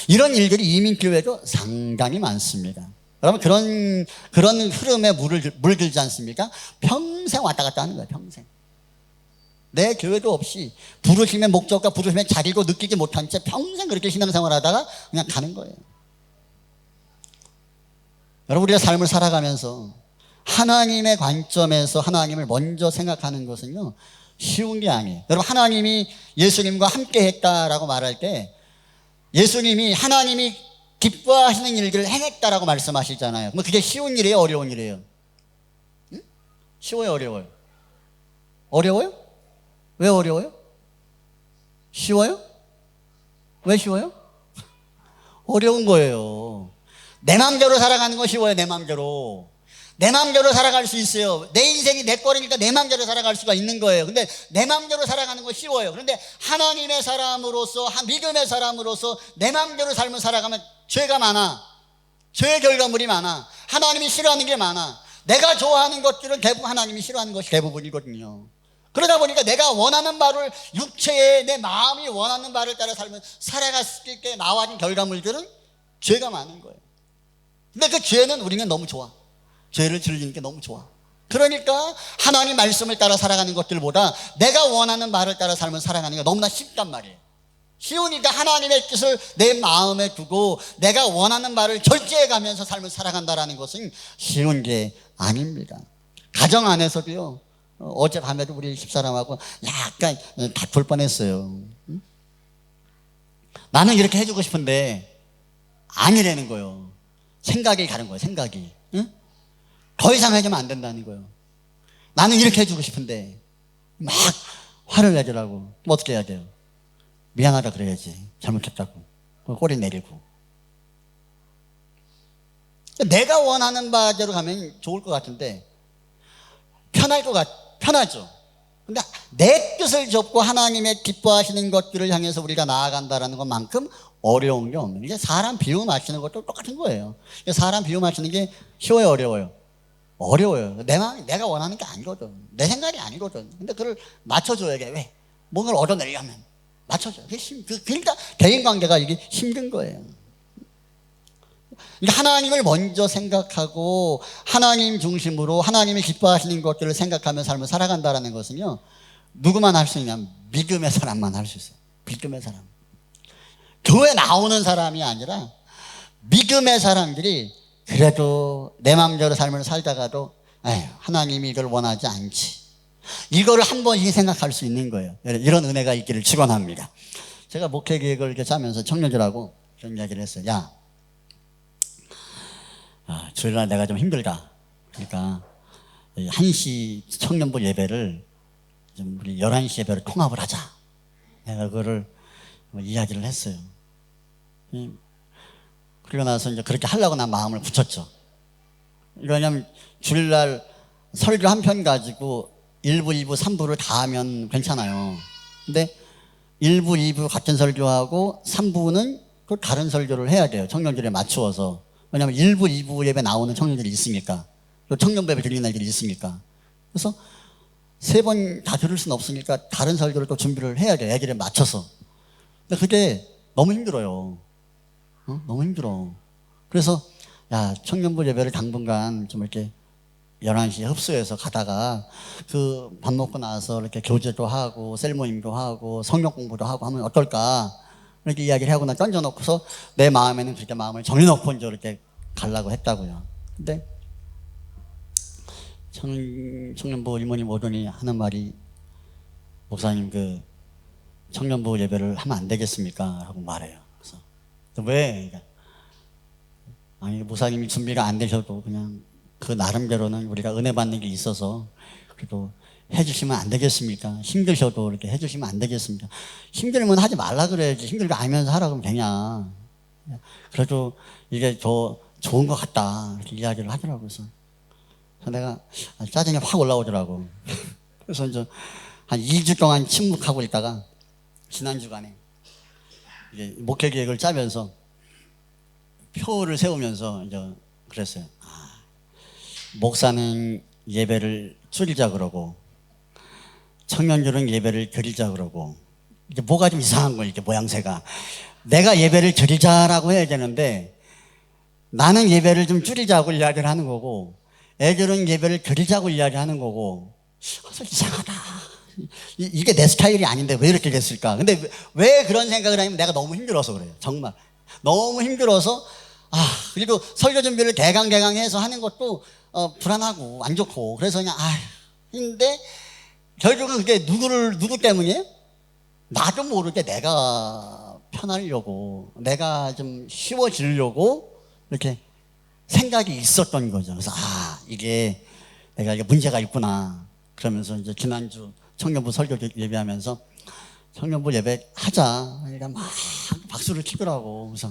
이런 일들이 이민교회도 상당히 많습니다. 여러분 그런 흐름에 물들지 않습니까? 평생 왔다 갔다 하는 거예요. 평생. 내 교회도 없이 부르심의 목적과 부르심의 자리도 느끼지 못한 채 평생 그렇게 신앙생활 하다가 그냥 가는 거예요. 여러분 우리가 삶을 살아가면서 하나님의 관점에서 하나님을 먼저 생각하는 것은요 쉬운 게 아니에요. 여러분 하나님이 예수님과 함께 했다라고 말할 때 예수님이 하나님이 기뻐하시는 일들을 행했다라고 말씀하시잖아요. 그럼 그게 쉬운 일이에요? 어려운 일이에요? 응? 쉬워요? 어려워요? 어려워요? 왜 어려워요? 쉬워요? 왜 쉬워요? 어려운 거예요. 내 마음대로 살아가는 거 쉬워요. 내 마음대로 살아갈 수 있어요. 내 인생이 내 거니까 내 마음대로 살아갈 수가 있는 거예요. 근데 내 마음대로 살아가는 거 쉬워요. 그런데 하나님의 사람으로서, 믿음의 사람으로서 내 마음대로 삶을 살아가면 죄가 많아. 죄의 결과물이 많아. 하나님이 싫어하는 게 많아. 내가 좋아하는 것들은 대부분 하나님이 싫어하는 것이 대부분이거든요. 그러다 보니까 내가 원하는 바를, 육체에 내 마음이 원하는 바를 따라 살아갔을 때 나와진 결과물들은 죄가 많은 거예요. 근데 그 죄는 우리는 너무 좋아. 죄를 즐기는 게 너무 좋아. 그러니까 하나님 말씀을 따라 살아가는 것들보다 내가 원하는 말을 따라 살아가는 게 너무나 쉽단 말이에요. 쉬우니까 하나님의 뜻을 내 마음에 두고 내가 원하는 바를 절제해 가면서 삶을 살아간다는 것은 쉬운 게 아닙니다. 가정 안에서도요. 어젯밤에도 우리 집사람하고 약간 다툴 뻔했어요. 나는 이렇게 해주고 싶은데 아니라는 거예요. 생각이 다른 거예요. 생각이. 응? 더 이상 해주면 안 된다는 거예요. 나는 이렇게 해주고 싶은데 막 화를 내더라고. 그럼 어떻게 해야 돼요? 미안하다 그래야지. 잘못했다고. 꼬리 내리고. 내가 원하는 바대로 가면 좋을 것 같은데 편하죠. 근데 내 뜻을 접고 하나님의 기뻐하시는 것들을 향해서 우리가 나아간다는 것만큼 어려운 게 없는. 이게 사람 비유 맞추는 것도 똑같은 거예요. 사람 비유 맞추는 게 쉬워요, 어려워요? 어려워요. 내가 원하는 게 아니거든. 내 생각이 아니거든. 근데 그걸 맞춰줘야 돼. 왜? 뭔가를 얻어내려면 맞춰줘. 그러니까 대인관계가 이게 힘든 거예요. 하나님을 먼저 생각하고 하나님 중심으로 하나님이 기뻐하시는 것들을 생각하며 삶을 살아간다는 것은요 누구만 할 수 있냐면 믿음의 사람만 할 수 있어요. 믿음의 사람. 교회 나오는 사람이 아니라 믿음의 사람들이 그래도 내 마음대로 삶을 살다가도 하나님이 이걸 원하지 않지. 이거를 한 번씩 생각할 수 있는 거예요. 이런 은혜가 있기를 축원합니다. 제가 목회 계획을 이렇게 짜면서 청년들하고 그런 이야기를 했어요. 야, 주일날 내가 좀 힘들다. 그러니까 1시 청년부 예배를 좀 우리 11시 예배로 통합을 하자. 내가 그거를 이야기를 했어요. 그리고 나서 이제 그렇게 하려고 난 마음을 붙였죠. 왜냐면 주일날 설교 한 편 가지고 1부, 2부, 3부를 다 하면 괜찮아요. 근데 1부, 2부 같은 설교하고 3부는 또 다른 설교를 해야 돼요. 청년들에 맞추어서. 왜냐면 1부, 2부 예배 나오는 청년들이 있으니까. 또 청년부 예배 드리는 날들이 있으니까. 그래서 3번 다 들을 수는 없으니까 다른 설교를 또 준비를 해야 돼요. 애들에 맞춰서. 근데 그게 너무 힘들어요. 너무 힘들어. 그래서 야, 청년부 예배를 당분간 좀 이렇게 11시에 흡수해서 가다가 그 밥 먹고 나서 이렇게 교제도 하고 셀모임도 하고 성경 공부도 하고 하면 어떨까 이렇게 이야기를 하고 나 던져놓고서 내 마음에는 그렇게 마음을 정해놓고 이제 이렇게 가려고 했다고요. 근데 청년부 이모님 오더니 하는 말이 목사님 그 청년부 예배를 하면 안 되겠습니까? 하고 말해요. 그래서 왜? 아니 목사님이 준비가 안 되셔도 그냥 그 나름대로는 우리가 은혜 받는 게 있어서 그래도 해주시면 안 되겠습니까? 힘드셔도 이렇게 해주시면 안 되겠습니까? 힘들면 하지 말라 그래야지. 힘들게 알면서 하라고 하면 되냐. 그래도 이게 더 좋은 것 같다 이렇게 이야기를 하더라고요. 그래서 내가 짜증이 확 올라오더라고. 그래서 이제 한 2주 동안 침묵하고 있다가 지난 주간에 이제 목회 계획을 짜면서 표를 세우면서 이제 그랬어요. 목사는 예배를 줄이자 그러고 청년들은 예배를 드리자 그러고 이게 뭐가 좀 이상한 거예요. 이게 모양새가. 내가 예배를 드리자라고 해야 되는데 나는 예배를 좀 줄이자고 이야기를 하는 거고 애들은 예배를 드리자고 이야기하는 거고 이상하다. 이게 내 스타일이 아닌데 왜 이렇게 됐을까? 근데 왜 그런 생각을 하냐면 내가 너무 힘들어서 그래요. 정말 너무 힘들어서 그리고 설교 준비를 대강대강해서 하는 것도 불안하고 안 좋고 그래서 그냥 근데 결국은 그게 누구 때문이에요? 나도 모르게 내가 편하려고 내가 좀 쉬워지려고 이렇게 생각이 있었던 거죠. 그래서 이게 내가 이게 문제가 있구나. 그러면서 이제 지난주 청년부 설교 예배하면서 청년부 예배 하자. 그러니까 막 박수를 치더라고. 그래서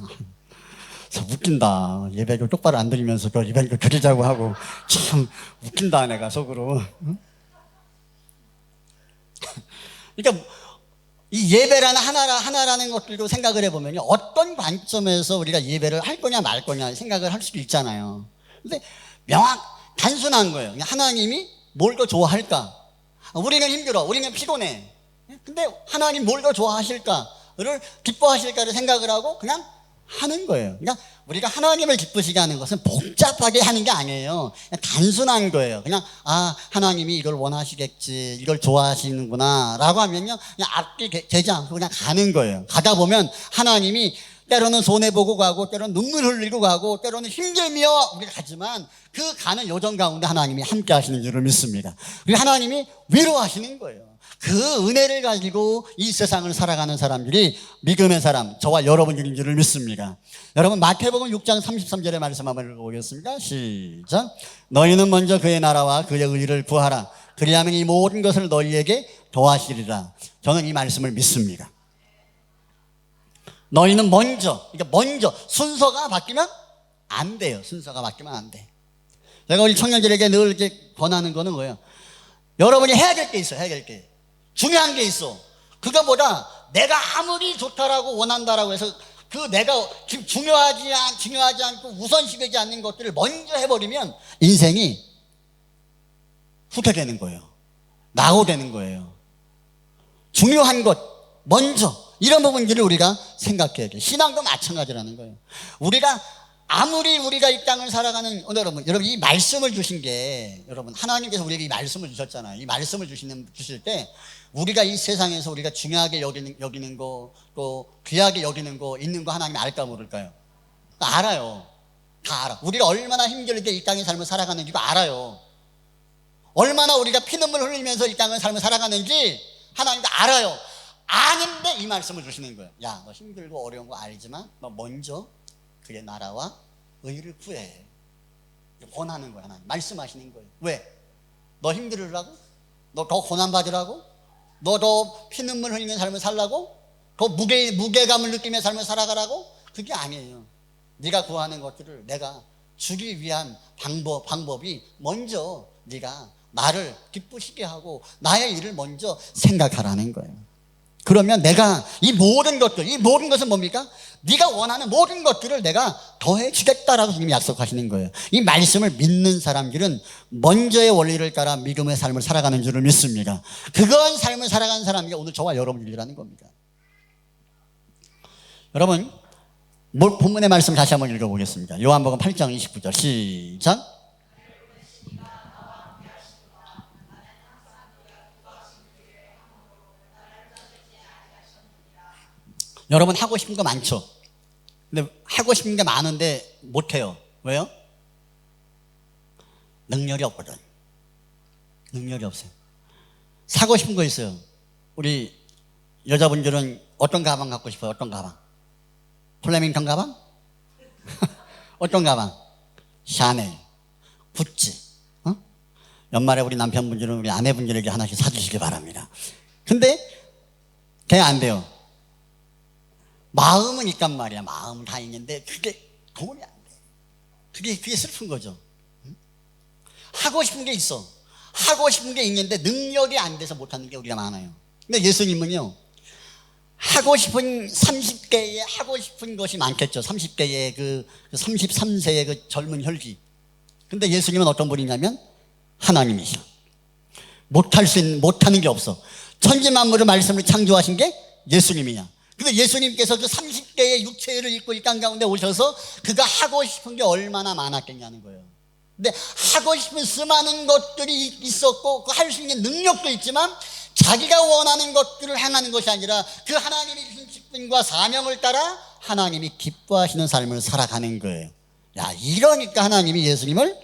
웃긴다. 예배를 똑바로 안 드리면서 또 예배를 드리자고 하고 참 웃긴다 내가 속으로. 그러니까 이 예배라는 하나라는 것들도 생각을 해보면 어떤 관점에서 우리가 예배를 할 거냐 말 거냐 생각을 할 수도 있잖아요. 근데 단순한 거예요. 하나님이 뭘 더 좋아할까? 우리는 힘들어. 우리는 피곤해. 근데 하나님 뭘 더 좋아하실까를 기뻐하실까를 생각을 하고 그냥 하는 거예요. 그러니까 우리가 하나님을 기쁘시게 하는 것은 복잡하게 하는 게 아니에요. 그냥 단순한 거예요. 그냥 하나님이 이걸 원하시겠지, 이걸 좋아하시는구나 라고 하면요 그냥 앞뒤 되지 않고 그냥 가는 거예요. 가다 보면 하나님이 때로는 손해보고 가고 때로는 눈물 흘리고 가고 때로는 힘들며 우리가 가지만 그 가는 요정 가운데 하나님이 함께 하시는 줄을 믿습니다. 그리고 하나님이 위로하시는 거예요. 그 은혜를 가지고 이 세상을 살아가는 사람들이 믿음의 사람, 저와 여러분들인 줄을 믿습니다. 여러분 마태복음 6장 33절의 말씀 한번 읽어보겠습니다. 시작. 너희는 먼저 그의 나라와 그의 의를 구하라. 그리하면 이 모든 것을 너희에게 더하시리라. 저는 이 말씀을 믿습니다. 너희는 먼저 순서가 바뀌면 안 돼요. 순서가 바뀌면 안 돼. 제가 우리 청년들에게 늘 이렇게 권하는 거는 뭐예요? 여러분이 해야 될 게 있어. 해야 될 게 중요한 게 있어. 그거보다 내가 아무리 좋다라고 원한다라고 해서 그 내가 중요하지 않고 우선시되지 않는 것들을 먼저 해버리면 인생이 후퇴되는 거예요. 낙오되는 거예요. 중요한 것 먼저 이런 부분들을 우리가 생각해야 돼요. 신앙도 마찬가지라는 거예요. 아무리 우리가 이 땅을 살아가는 여러분 이 말씀을 주신 게 여러분 하나님께서 우리에게 이 말씀을 주셨잖아요. 이 말씀을 주실 때 우리가 이 세상에서 우리가 중요하게 여기는 거 또 귀하게 여기는 거 있는 거 하나님이 알까 모를까요? 알아요. 다 알아. 우리가 얼마나 힘들게 이 땅의 삶을 살아가는지도 알아요. 얼마나 우리가 피눈물 흘리면서 이 땅의 삶을 살아가는지 하나님도 알아요. 아는데 이 말씀을 주시는 거예요. 야, 너 힘들고 어려운 거 알지만 너 먼저 그의 나라와 의를 구해. 권하는 거야. 하나님 말씀하시는 거예요. 왜? 너 힘들으라고? 너 더 고난받으라고? 너 더 피눈물 흘리는 삶을 살라고? 더 무게감을 느끼며 삶을 살아가라고? 그게 아니에요. 네가 구하는 것들을 내가 주기 위한 방법이 먼저 네가 나를 기쁘시게 하고 나의 일을 먼저 생각하라는 거예요. 그러면 내가 이 모든 것은 뭡니까? 네가 원하는 모든 것들을 내가 더해 주겠다라고 주님이 약속하시는 거예요. 이 말씀을 믿는 사람들은 먼저의 원리를 따라 믿음의 삶을 살아가는 줄을 믿습니다. 그건 삶을 살아가는 사람이 오늘 저와 여러분들이라는 겁니다. 여러분, 본문의 말씀 다시 한번 읽어보겠습니다. 요한복음 8장 29절 시작. 여러분 하고 싶은 거 많죠? 근데 하고 싶은 게 많은데 못해요. 왜요? 능력이 없거든. 능력이 없어요. 사고 싶은 거 있어요. 우리 여자분들은 어떤 가방 갖고 싶어요? 어떤 가방? 플레밍턴 가방? 어떤 가방? 샤넬, 구찌. 연말에 우리 남편분들은 우리 아내분들에게 하나씩 사주시기 바랍니다. 근데 그게 안 돼요. 마음은 있단 말이야. 마음은 다 있는데 그게 돈이 안 돼. 그게 슬픈 거죠. 하고 싶은 게 있어. 하고 싶은 게 있는데 능력이 안 돼서 못하는 게 우리가 많아요. 근데 예수님은요, 하고 싶은 30대에 하고 싶은 것이 많겠죠. 30대의 그 33세의 그 젊은 혈기. 근데 예수님은 어떤 분이냐면 하나님이셔. 못하는 게 없어. 천지만물의 말씀을 창조하신 게 예수님이야. 근데 예수님께서 그 30대의 육체를 입고 이 땅 가운데 오셔서 그가 하고 싶은 게 얼마나 많았겠냐는 거예요. 근데 하고 싶은 수많은 것들이 있었고 그 할 수 있는 능력도 있지만 자기가 원하는 것들을 행하는 것이 아니라 그 하나님이 주신 직분과 사명을 따라 하나님이 기뻐하시는 삶을 살아가는 거예요. 야, 이러니까 하나님이 예수님을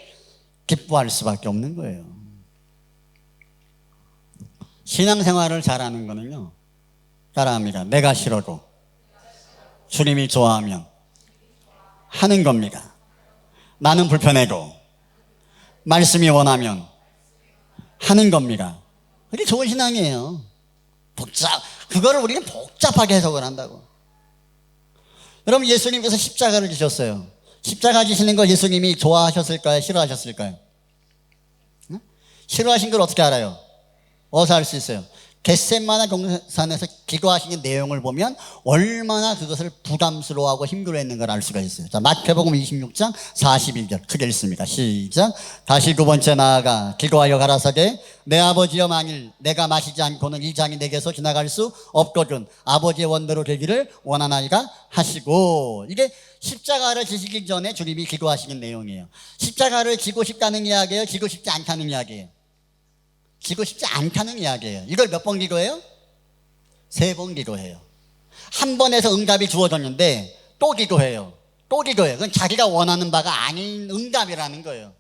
기뻐할 수밖에 없는 거예요. 신앙생활을 잘하는 거는요, 따라합니다. 내가 싫어도 주님이 좋아하면 하는 겁니다. 나는 불편해도 말씀이 원하면 하는 겁니다. 그게 좋은 신앙이에요. 그거를 우리는 복잡하게 해석을 한다고. 여러분, 예수님께서 십자가를 지셨어요. 십자가 지시는 걸 예수님이 좋아하셨을까요? 싫어하셨을까요? 응? 싫어하신 걸 어떻게 알아요? 어디서 알 수 있어요? 겟세마네 동산에서 기도하시는 내용을 보면 얼마나 그것을 부담스러워하고 힘들어했는 걸 알 수가 있어요. 자, 마태복음 26장 41절 크게 읽습니다. 시작. 다시 두 번째 나아가 기도하여 가라사대 내 아버지여, 만일 내가 마시지 않고는 이 잔이 내게서 지나갈 수 없거든 아버지의 원대로 되기를 원하나이다 하시고. 이게 십자가를 지시기 전에 주님이 기도하시는 내용이에요. 십자가를 지고 싶다는 이야기예요? 지고 싶지 않다는 이야기예요? 지고 싶지 않다는 이야기예요. 이걸 몇 번 기도해요? 3번 기도해요. 한 번에서 응답이 주어졌는데 또 기도해요. 또 기도해요. 그건 자기가 원하는 바가 아닌 응답이라는 거예요.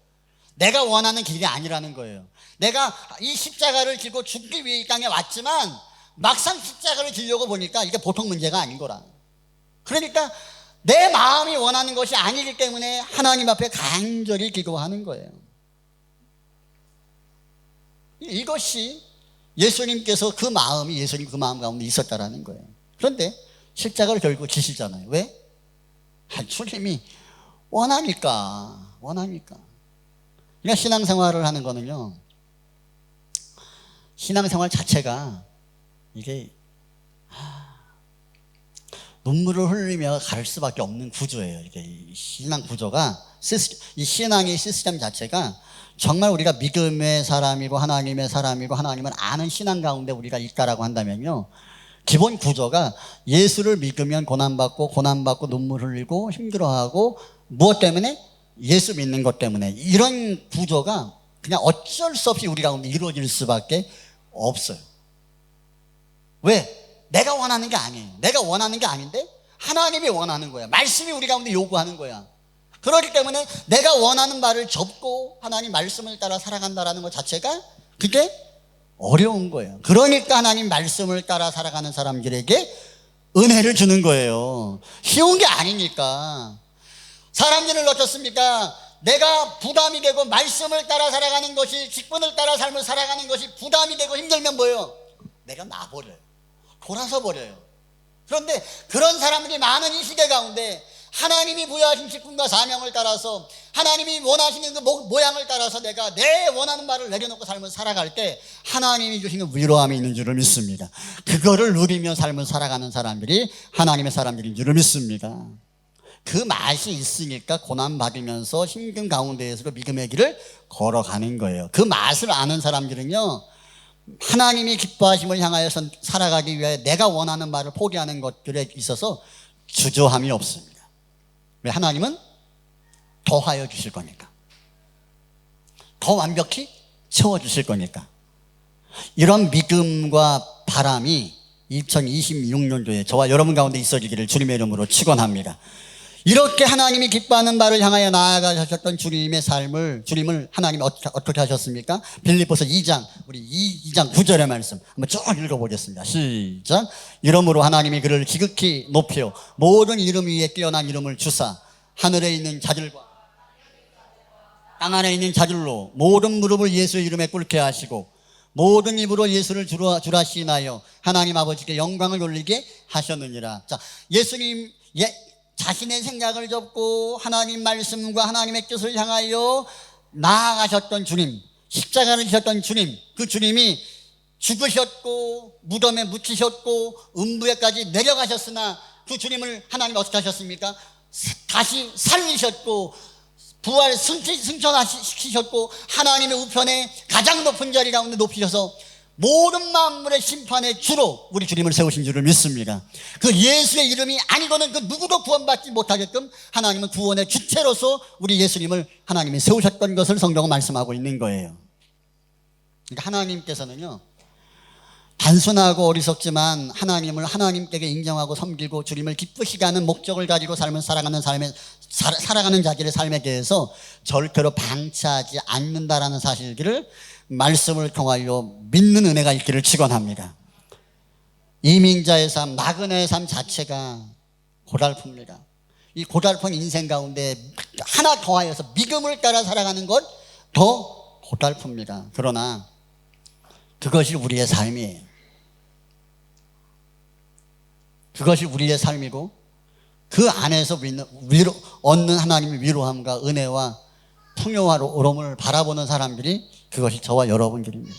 내가 원하는 길이 아니라는 거예요. 내가 이 십자가를 지고 죽기 위해 이 땅에 왔지만 막상 십자가를 지려고 보니까 이게 보통 문제가 아닌 거라. 그러니까 내 마음이 원하는 것이 아니기 때문에 하나님 앞에 간절히 기도하는 거예요. 이것이 예수님께서 예수님 그 마음 가운데 있었다라는 거예요. 그런데 십자가를 결국 지시잖아요. 왜? 주님이 원하니까. 그러니까 신앙생활을 하는 거는요, 신앙생활 자체가 이게 눈물을 흘리며 갈 수밖에 없는 구조예요. 이게 신앙 구조가, 이 신앙의 시스템 자체가 정말 우리가 믿음의 사람이고 하나님의 사람이고 하나님을 아는 신앙 가운데 우리가 있다라고 한다면요, 기본 구조가 예수를 믿으면 고난받고 눈물 흘리고 힘들어하고, 무엇 때문에? 예수 믿는 것 때문에. 이런 구조가 그냥 어쩔 수 없이 우리 가운데 이루어질 수밖에 없어요. 왜? 내가 원하는 게 아니에요. 내가 원하는 게 아닌데 하나님이 원하는 거야. 말씀이 우리 가운데 요구하는 거야. 그렇기 때문에 내가 원하는 바를 접고 하나님 말씀을 따라 살아간다는 것 자체가 그게 어려운 거예요. 그러니까 하나님 말씀을 따라 살아가는 사람들에게 은혜를 주는 거예요. 쉬운 게 아니니까. 사람들은 어떻습니까? 내가 부담이 되고 말씀을 따라 살아가는 것이, 직분을 따라 삶을 살아가는 것이 부담이 되고 힘들면 뭐예요? 내가 놔버려요. 돌아서 버려요. 그런데 그런 사람들이 많은 이 시대 가운데 하나님이 부여하신 직분과 사명을 따라서 하나님이 원하시는 그 모양을 따라서 내가 내 원하는 말을 내려놓고 삶을 살아갈 때 하나님이 주시는 위로함이 있는 줄을 믿습니다. 그거를 누리며 삶을 살아가는 사람들이 하나님의 사람들인 줄을 믿습니다. 그 맛이 있으니까 고난받으면서 힘든 가운데에서도 믿음의 길을 걸어가는 거예요. 그 맛을 아는 사람들은요, 하나님이 기뻐하심을 향하여서 살아가기 위해 내가 원하는 말을 포기하는 것들에 있어서 주저함이 없습니다. 왜? 하나님은 더하여 주실 거니까, 더 완벽히 채워주실 거니까. 이런 믿음과 바람이 2026년도에 저와 여러분 가운데 있어지기를 주님의 이름으로 축원합니다. 이렇게 하나님이 기뻐하는 바를 향하여 나아가셨던 주님의 주님을 하나님이 어떻게 하셨습니까? 빌립보서 2장, 우리 2장 9절의 말씀 한번 쭉 읽어보겠습니다. 시작. 이러므로 하나님이 그를 지극히 높여 모든 이름 위에 뛰어난 이름을 주사 하늘에 있는 자들과 땅 안에 있는 자들로 모든 무릎을 예수의 이름에 꿇게 하시고 모든 입으로 예수를 주라 시인하여 하나님 아버지께 영광을 돌리게 하셨느니라. 자, 예수님 자신의 생각을 접고 하나님 말씀과 하나님의 뜻을 향하여 나아가셨던 주님, 십자가를 지셨던 주님, 그 주님이 죽으셨고 무덤에 묻히셨고 음부에까지 내려가셨으나 그 주님을 하나님이 어떻게 하셨습니까? 다시 살리셨고 부활 승천시키셨고 하나님의 우편에 가장 높은 자리 가운데 높이셔서 모든 만물의 심판의 주로 우리 주님을 세우신 줄을 믿습니다. 그 예수의 이름이 아니고는 그 누구도 구원받지 못하게끔 하나님은 구원의 주체로서 우리 예수님을 하나님이 세우셨던 것을 성경은 말씀하고 있는 거예요. 그러니까 하나님께서는요, 단순하고 어리석지만 하나님을 하나님께 인정하고 섬기고 주님을 기쁘시게 하는 목적을 가지고 삶을 살아가는 자들의 삶에 대해서 절대로 방치하지 않는다라는 사실들을 말씀을 통하여 믿는 은혜가 있기를 축원합니다. 이민자의 삶, 나그네의 삶 자체가 고달픕니다. 이 고달픈 인생 가운데 하나 더하여서 믿음을 따라 살아가는 것 더 고달픕니다. 그러나 그것이 우리의 삶이에요. 그것이 우리의 삶이고 그 안에서 얻는 하나님의 위로함과 은혜와 풍요로움을 바라보는 사람들이 그것이 저와 여러분들입니다.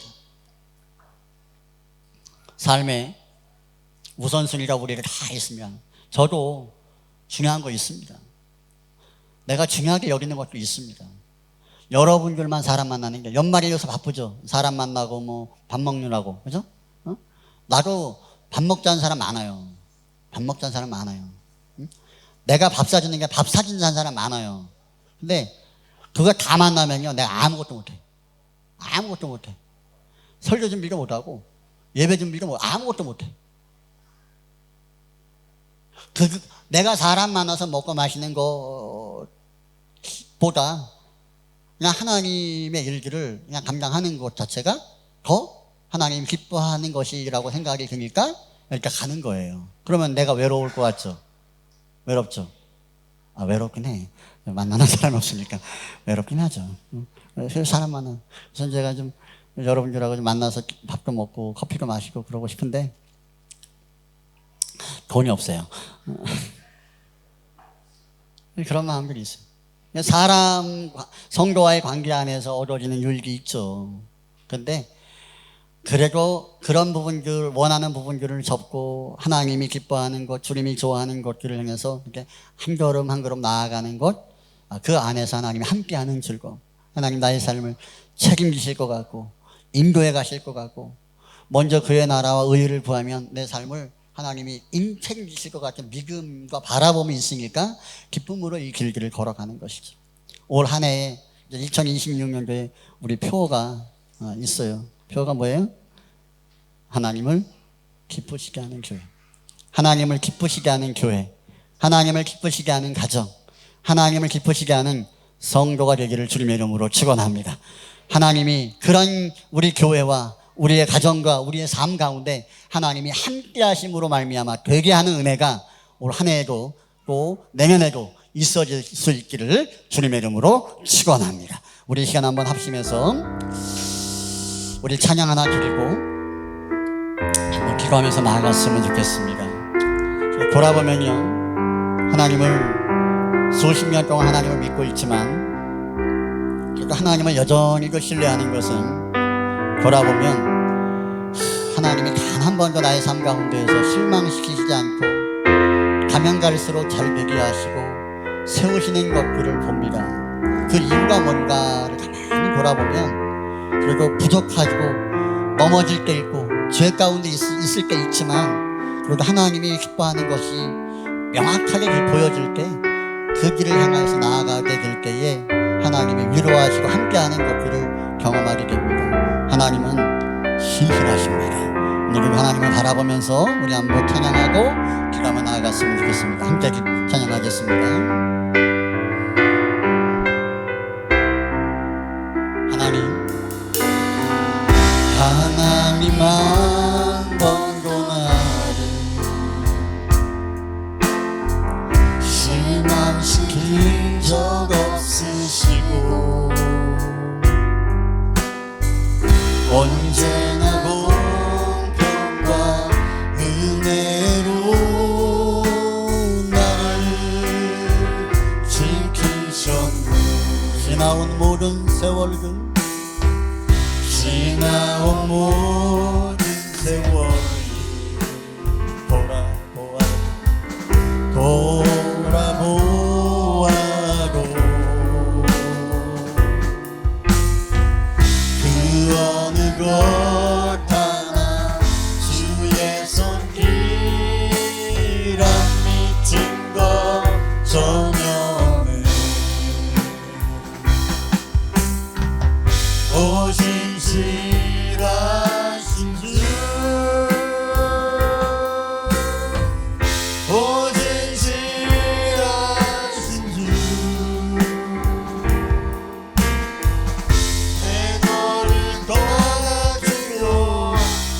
삶에 우선순위가 우리에게 다 있으면 저도 중요한 거 있습니다. 내가 중요하게 여기는 것도 있습니다. 여러분들만 사람 만나는 게 연말이어서 바쁘죠. 사람 만나고 뭐 밥 먹느라고, 그죠? 나도 밥 먹자는 사람 많아요. 밥 먹자는 사람 많아요. 내가 밥 사주는 게 밥 사준다는 사람 많아요. 근데 그거 다 만나면요, 내가 아무것도 못해. 아무것도 못해. 설교 준비도 못하고 예배 준비도 아무것도 못해. 내가 사람 만나서 먹고 마시는 것보다 그냥 하나님의 일들을 그냥 감당하는 것 자체가 더 하나님 기뻐하는 것이라고 생각이 드니까 이렇게 가는 거예요. 그러면 내가 외로울 것 같죠? 외롭죠? 외롭긴 해. 만나는 사람이 없으니까 외롭긴 하죠. 사람 만나. 그래서 제가 좀 여러분들하고 좀 만나서 밥도 먹고 커피도 마시고 그러고 싶은데 돈이 없어요. 그런 마음들이 있어요. 사람, 성도와의 관계 안에서 얻어지는 유익이 있죠. 근데 그래도 그런 부분들, 원하는 부분들을 접고 하나님이 기뻐하는 것, 주님이 좋아하는 것들을 향해서 이렇게 한 걸음 한 걸음 나아가는 것, 그 안에서 하나님이 함께하는 즐거움. 하나님 나의 삶을 책임지실 것 같고 인도해 가실 것 같고 먼저 그의 나라와 의를 구하면 내 삶을 하나님이 책임지실 것 같은 믿음과 바라봄이 있으니까 기쁨으로 이 길들을 걸어가는 것이죠. 올 한 해에 2026년도에 우리 표가 있어요. 표가 뭐예요? 하나님을 기쁘시게 하는 교회. 하나님을 기쁘시게 하는 교회. 하나님을 기쁘시게 하는 가정. 하나님을 기쁘시게 하는 성도가 되기를 주님의 이름으로 축원합니다. 하나님이 그런 우리 교회와 우리의 가정과 우리의 삶 가운데 하나님이 함께 하심으로 말미암아 되게 하는 은혜가 올 한 해에도 또 내년에도 있어질 수 있기를 주님의 이름으로 축원합니다. 우리 시간 한번 합심해서 우리 찬양 하나 드리고 한번 기도하면서 나아갔으면 좋겠습니다. 돌아보면요, 하나님을 수십 년 동안 하나님을 믿고 있지만 그래도 하나님을 여전히 신뢰하는 것은 돌아보면 하나님이 단 한 번도 나의 삶 가운데에서 실망시키시지 않고 가면 갈수록 잘 되게 하시고 세우시는 것들을 봅니다. 그 이유가 뭔가를 가만히 돌아보면 그래도 부족하고 넘어질 때 있고 죄 가운데 있을 때 있지만 그래도 하나님이 기뻐하는 것이 명확하게 보여질 때 그 길을 향해서 나아가게 될 때에 하나님이 위로하시고 함께하는 것들을 경험하게 됩니다. 하나님은 신실하십니다. 오늘 하나님을 바라보면서 우리 한번 찬양하고 기도하며 나아갔으면 좋겠습니다. 함께 찬양하겠습니다. 하나님만 번고 나를 실망시킨 적 없으시고 언제나 공평과 은혜로 나를 지키셨네. 지나온 모든 세월들 지나온 모든 세월이 돌아보아도 그 어느 것 하나 주의 손길이란 믿은 것 전혀 없네. 오직 신실하신 주 오직 신실하신 주 내 너를 떠나주려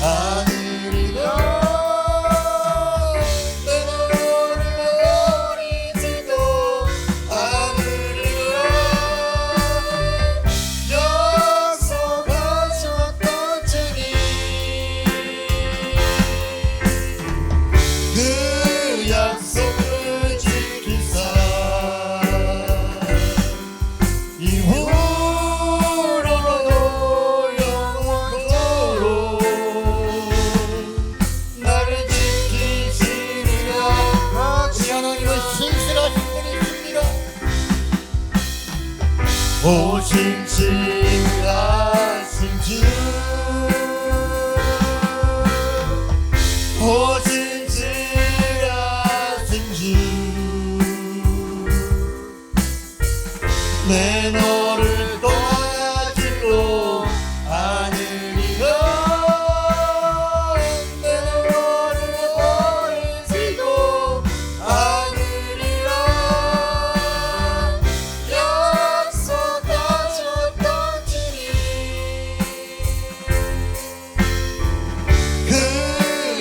하늘이여 내 너를 버리지도 하늘이여 그 약속을 지키사 이후로도 영원토록 나를 지키시리라. 우리 하나님은 신실하신 분이십니다. 오 신실하신 주 오 신실하신 주 내 너를 떠나지도 않으리라. 내 너를 버리지도 않으리라. 약속하셨던지니 그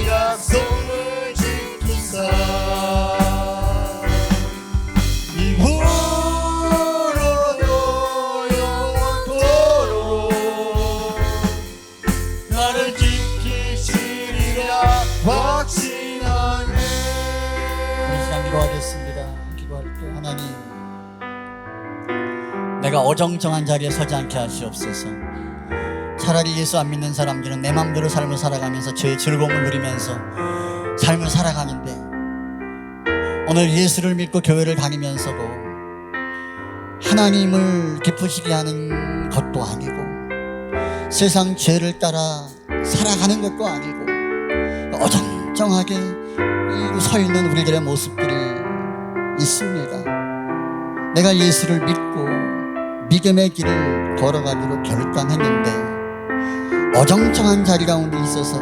약속을 지키사 이후로도 영원토록 나를 지키시리라 확신하네. 우리 시간 기도하겠습니다. 기도할 때 하나님 내가 어정쩡한 자리에 서지 않게 하시옵소서. 차라리 예수 안 믿는 사람들은 내 맘대로 삶을 살아가면서 죄의 즐거움을 누리면서 삶을 살아가는데 오늘 예수를 믿고 교회를 다니면서도 하나님을 기쁘시게 하는 것도 아니고 세상 죄를 따라 살아가는 것도 아니고 어정쩡하게 서 있는 우리들의 모습들이 있습니다. 내가 예수를 믿고 믿음의 길을 걸어가기로 결단했는데 어정쩡한 자리 가운데 있어서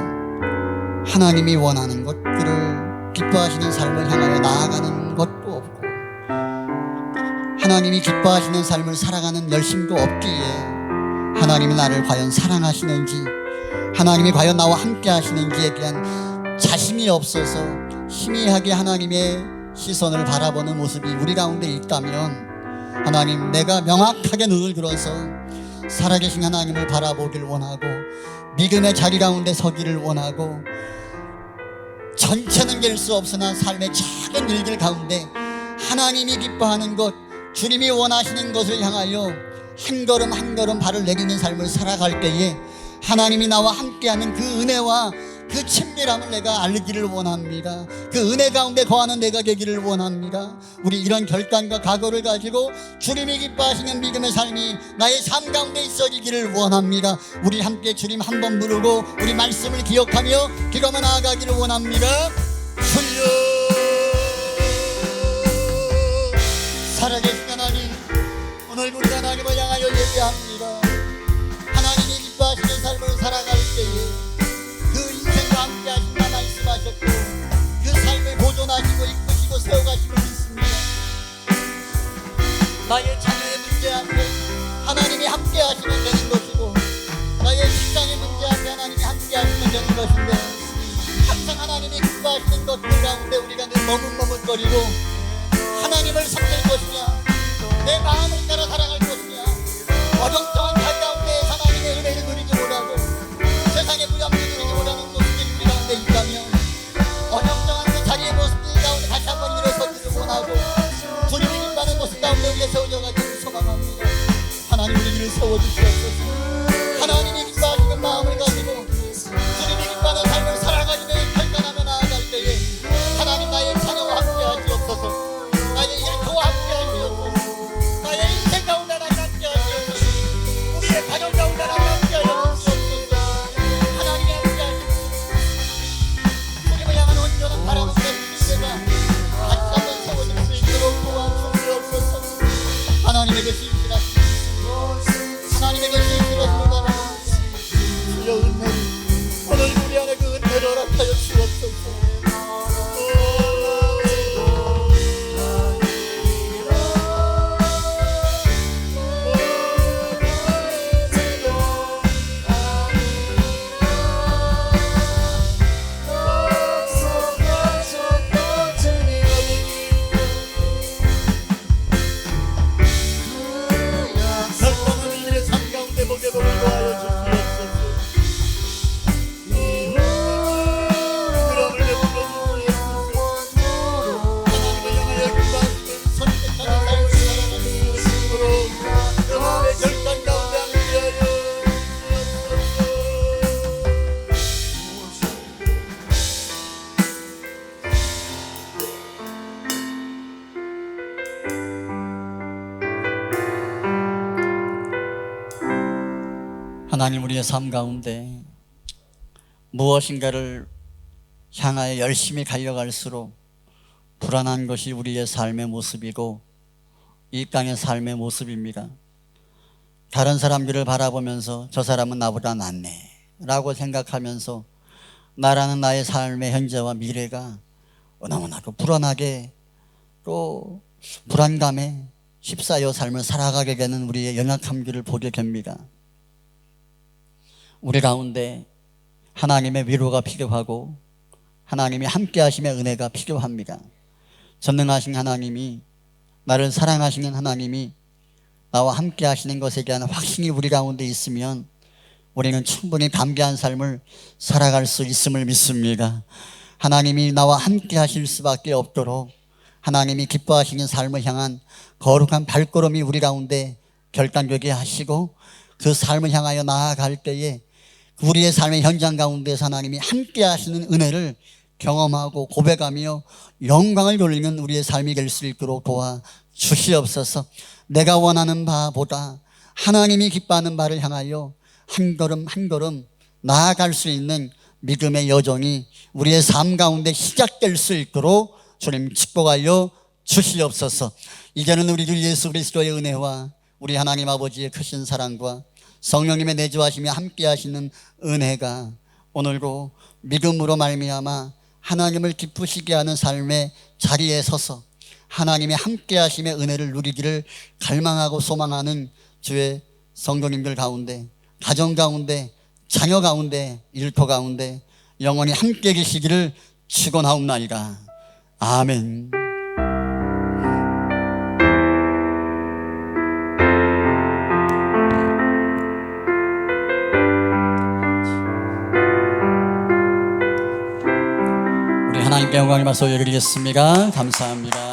하나님이 원하는 것들을 기뻐하시는 삶을 향하여 나아가는 것도 없고 하나님이 기뻐하시는 삶을 살아가는 열심도 없기에 하나님이 나를 과연 사랑하시는지 하나님이 과연 나와 함께 하시는지에 대한 자신이 없어서 희미하게 하나님의 시선을 바라보는 모습이 우리 가운데 있다면 하나님 내가 명확하게 눈을 들어서 살아계신 하나님을 바라보길 원하고 믿음의 자리 가운데 서기를 원하고 전체는 될 수 없으나 삶의 작은 일들 가운데 하나님이 기뻐하는 것, 주님이 원하시는 것을 향하여 한 걸음 한 걸음 발을 내딛는 삶을 살아갈 때에 하나님이 나와 함께하는 그 은혜와 그 친밀함을 내가 알기를 원합니다. 그 은혜 가운데 거하는 내가 되기를 원합니다. 우리 이런 결단과 각오를 가지고 주님이 기뻐하시는 믿음의 삶이 나의 삶 가운데 있어지기를 원합니다. 우리 함께 주님 한번 부르고 우리 말씀을 기억하며 기도하며 나아가기를 원합니다. 주여, 살아계신 하나님, 오늘 우리 하나님을 향하여 예배합니다. 하나님이 기뻐하시는 삶을 살아갈 때에 그 인생과 함께 하신다 말씀하셨고 그 삶을 보존하시고 이끄시고 세워가시고 있습니다. 나의 자녀의 문제 앞에 하나님이 함께 하시면 되는 것이고 나의 직장의 문제 앞에 하나님이 함께 하시면 되는 것인데 항상 하나님이 기뻐하시는 것들 가운데 우리가 늘 머뭇머뭇거리고 하나님을 섬길 것이냐, 내 마음을 따라 살아갈 것이냐, 어정쩡한 갈 가운데 하나님의 은혜를 누리지 못하고 세상의 부담을 누리지 못하는 모습들이 우리 가운데 있다면 어정쩡한 그 자리의 모습들 가운데 다시 한번 일어서기를 원하고 주님이 기뻐하는 모습 가운데 우리가 세워져 가기를 소망합니다. 하나님, 우리를 세워주시옵소서. 하나님이 기뻐하시는 마음을 가지고 주님이 기뻐하는 삶을 살아가기를 결단하며 나아갈 때에 하나님, 나의 자녀와 함께 하시옵소서. 나의 일터와 함께 하시옵소서. 나의 인생 가운데 하나님 함께 하시옵소서. 우리의 가정 가운데 하나님 함께 하시옵소서. 하나님이 함께 하시옵소서. 주님을 향한 온전한 바람을 내가 다시 한번 세워질 수 있도록 도와주시옵소서. 하나님에게 신실하시옵소서. 하나님에게 신실하시옵소서. 주여, 은혜, 오늘 우리 안에 그 은혜를 허락하여 주옵소서. 하나님, 우리의 삶 가운데 무엇인가를 향하여 열심히 달려갈수록 불안한 것이 우리의 삶의 모습이고 이 땅의 삶의 모습입니다. 다른 사람들을 바라보면서 저 사람은 나보다 낫네 라고 생각하면서 나라는 나의 삶의 현재와 미래가 너무나도 불안하게 또 불안감에 휩싸여 삶을 살아가게 되는 우리의 연약함들을 보게 됩니다. 우리 가운데 하나님의 위로가 필요하고 하나님이 함께 하심의 은혜가 필요합니다. 전능하신 하나님이, 나를 사랑하시는 하나님이 나와 함께 하시는 것에 대한 확신이 우리 가운데 있으면 우리는 충분히 감개한 삶을 살아갈 수 있음을 믿습니다. 하나님이 나와 함께 하실 수밖에 없도록 하나님이 기뻐하시는 삶을 향한 거룩한 발걸음이 우리 가운데 결단되게 하시고 그 삶을 향하여 나아갈 때에 우리의 삶의 현장 가운데서 하나님이 함께 하시는 은혜를 경험하고 고백하며 영광을 돌리는 우리의 삶이 될 수 있도록 도와주시옵소서. 내가 원하는 바보다 하나님이 기뻐하는 바를 향하여 한 걸음 한 걸음 나아갈 수 있는 믿음의 여정이 우리의 삶 가운데 시작될 수 있도록 주님 축복하여 주시옵소서. 이제는 우리 주 예수 그리스도의 은혜와 우리 하나님 아버지의 크신 사랑과 성령님의 내주하시며 함께 하시는 은혜가 오늘도 믿음으로 말미암아 하나님을 기쁘시게 하는 삶의 자리에 서서 하나님의 함께 하심의 은혜를 누리기를 갈망하고 소망하는 주의 성도님들 가운데, 가정 가운데, 자녀 가운데, 일터 가운데 영원히 함께 계시기를 축원하옵나이다. 아멘. 하나님께 영광을 말씀 올려드리겠습니다. 감사합니다.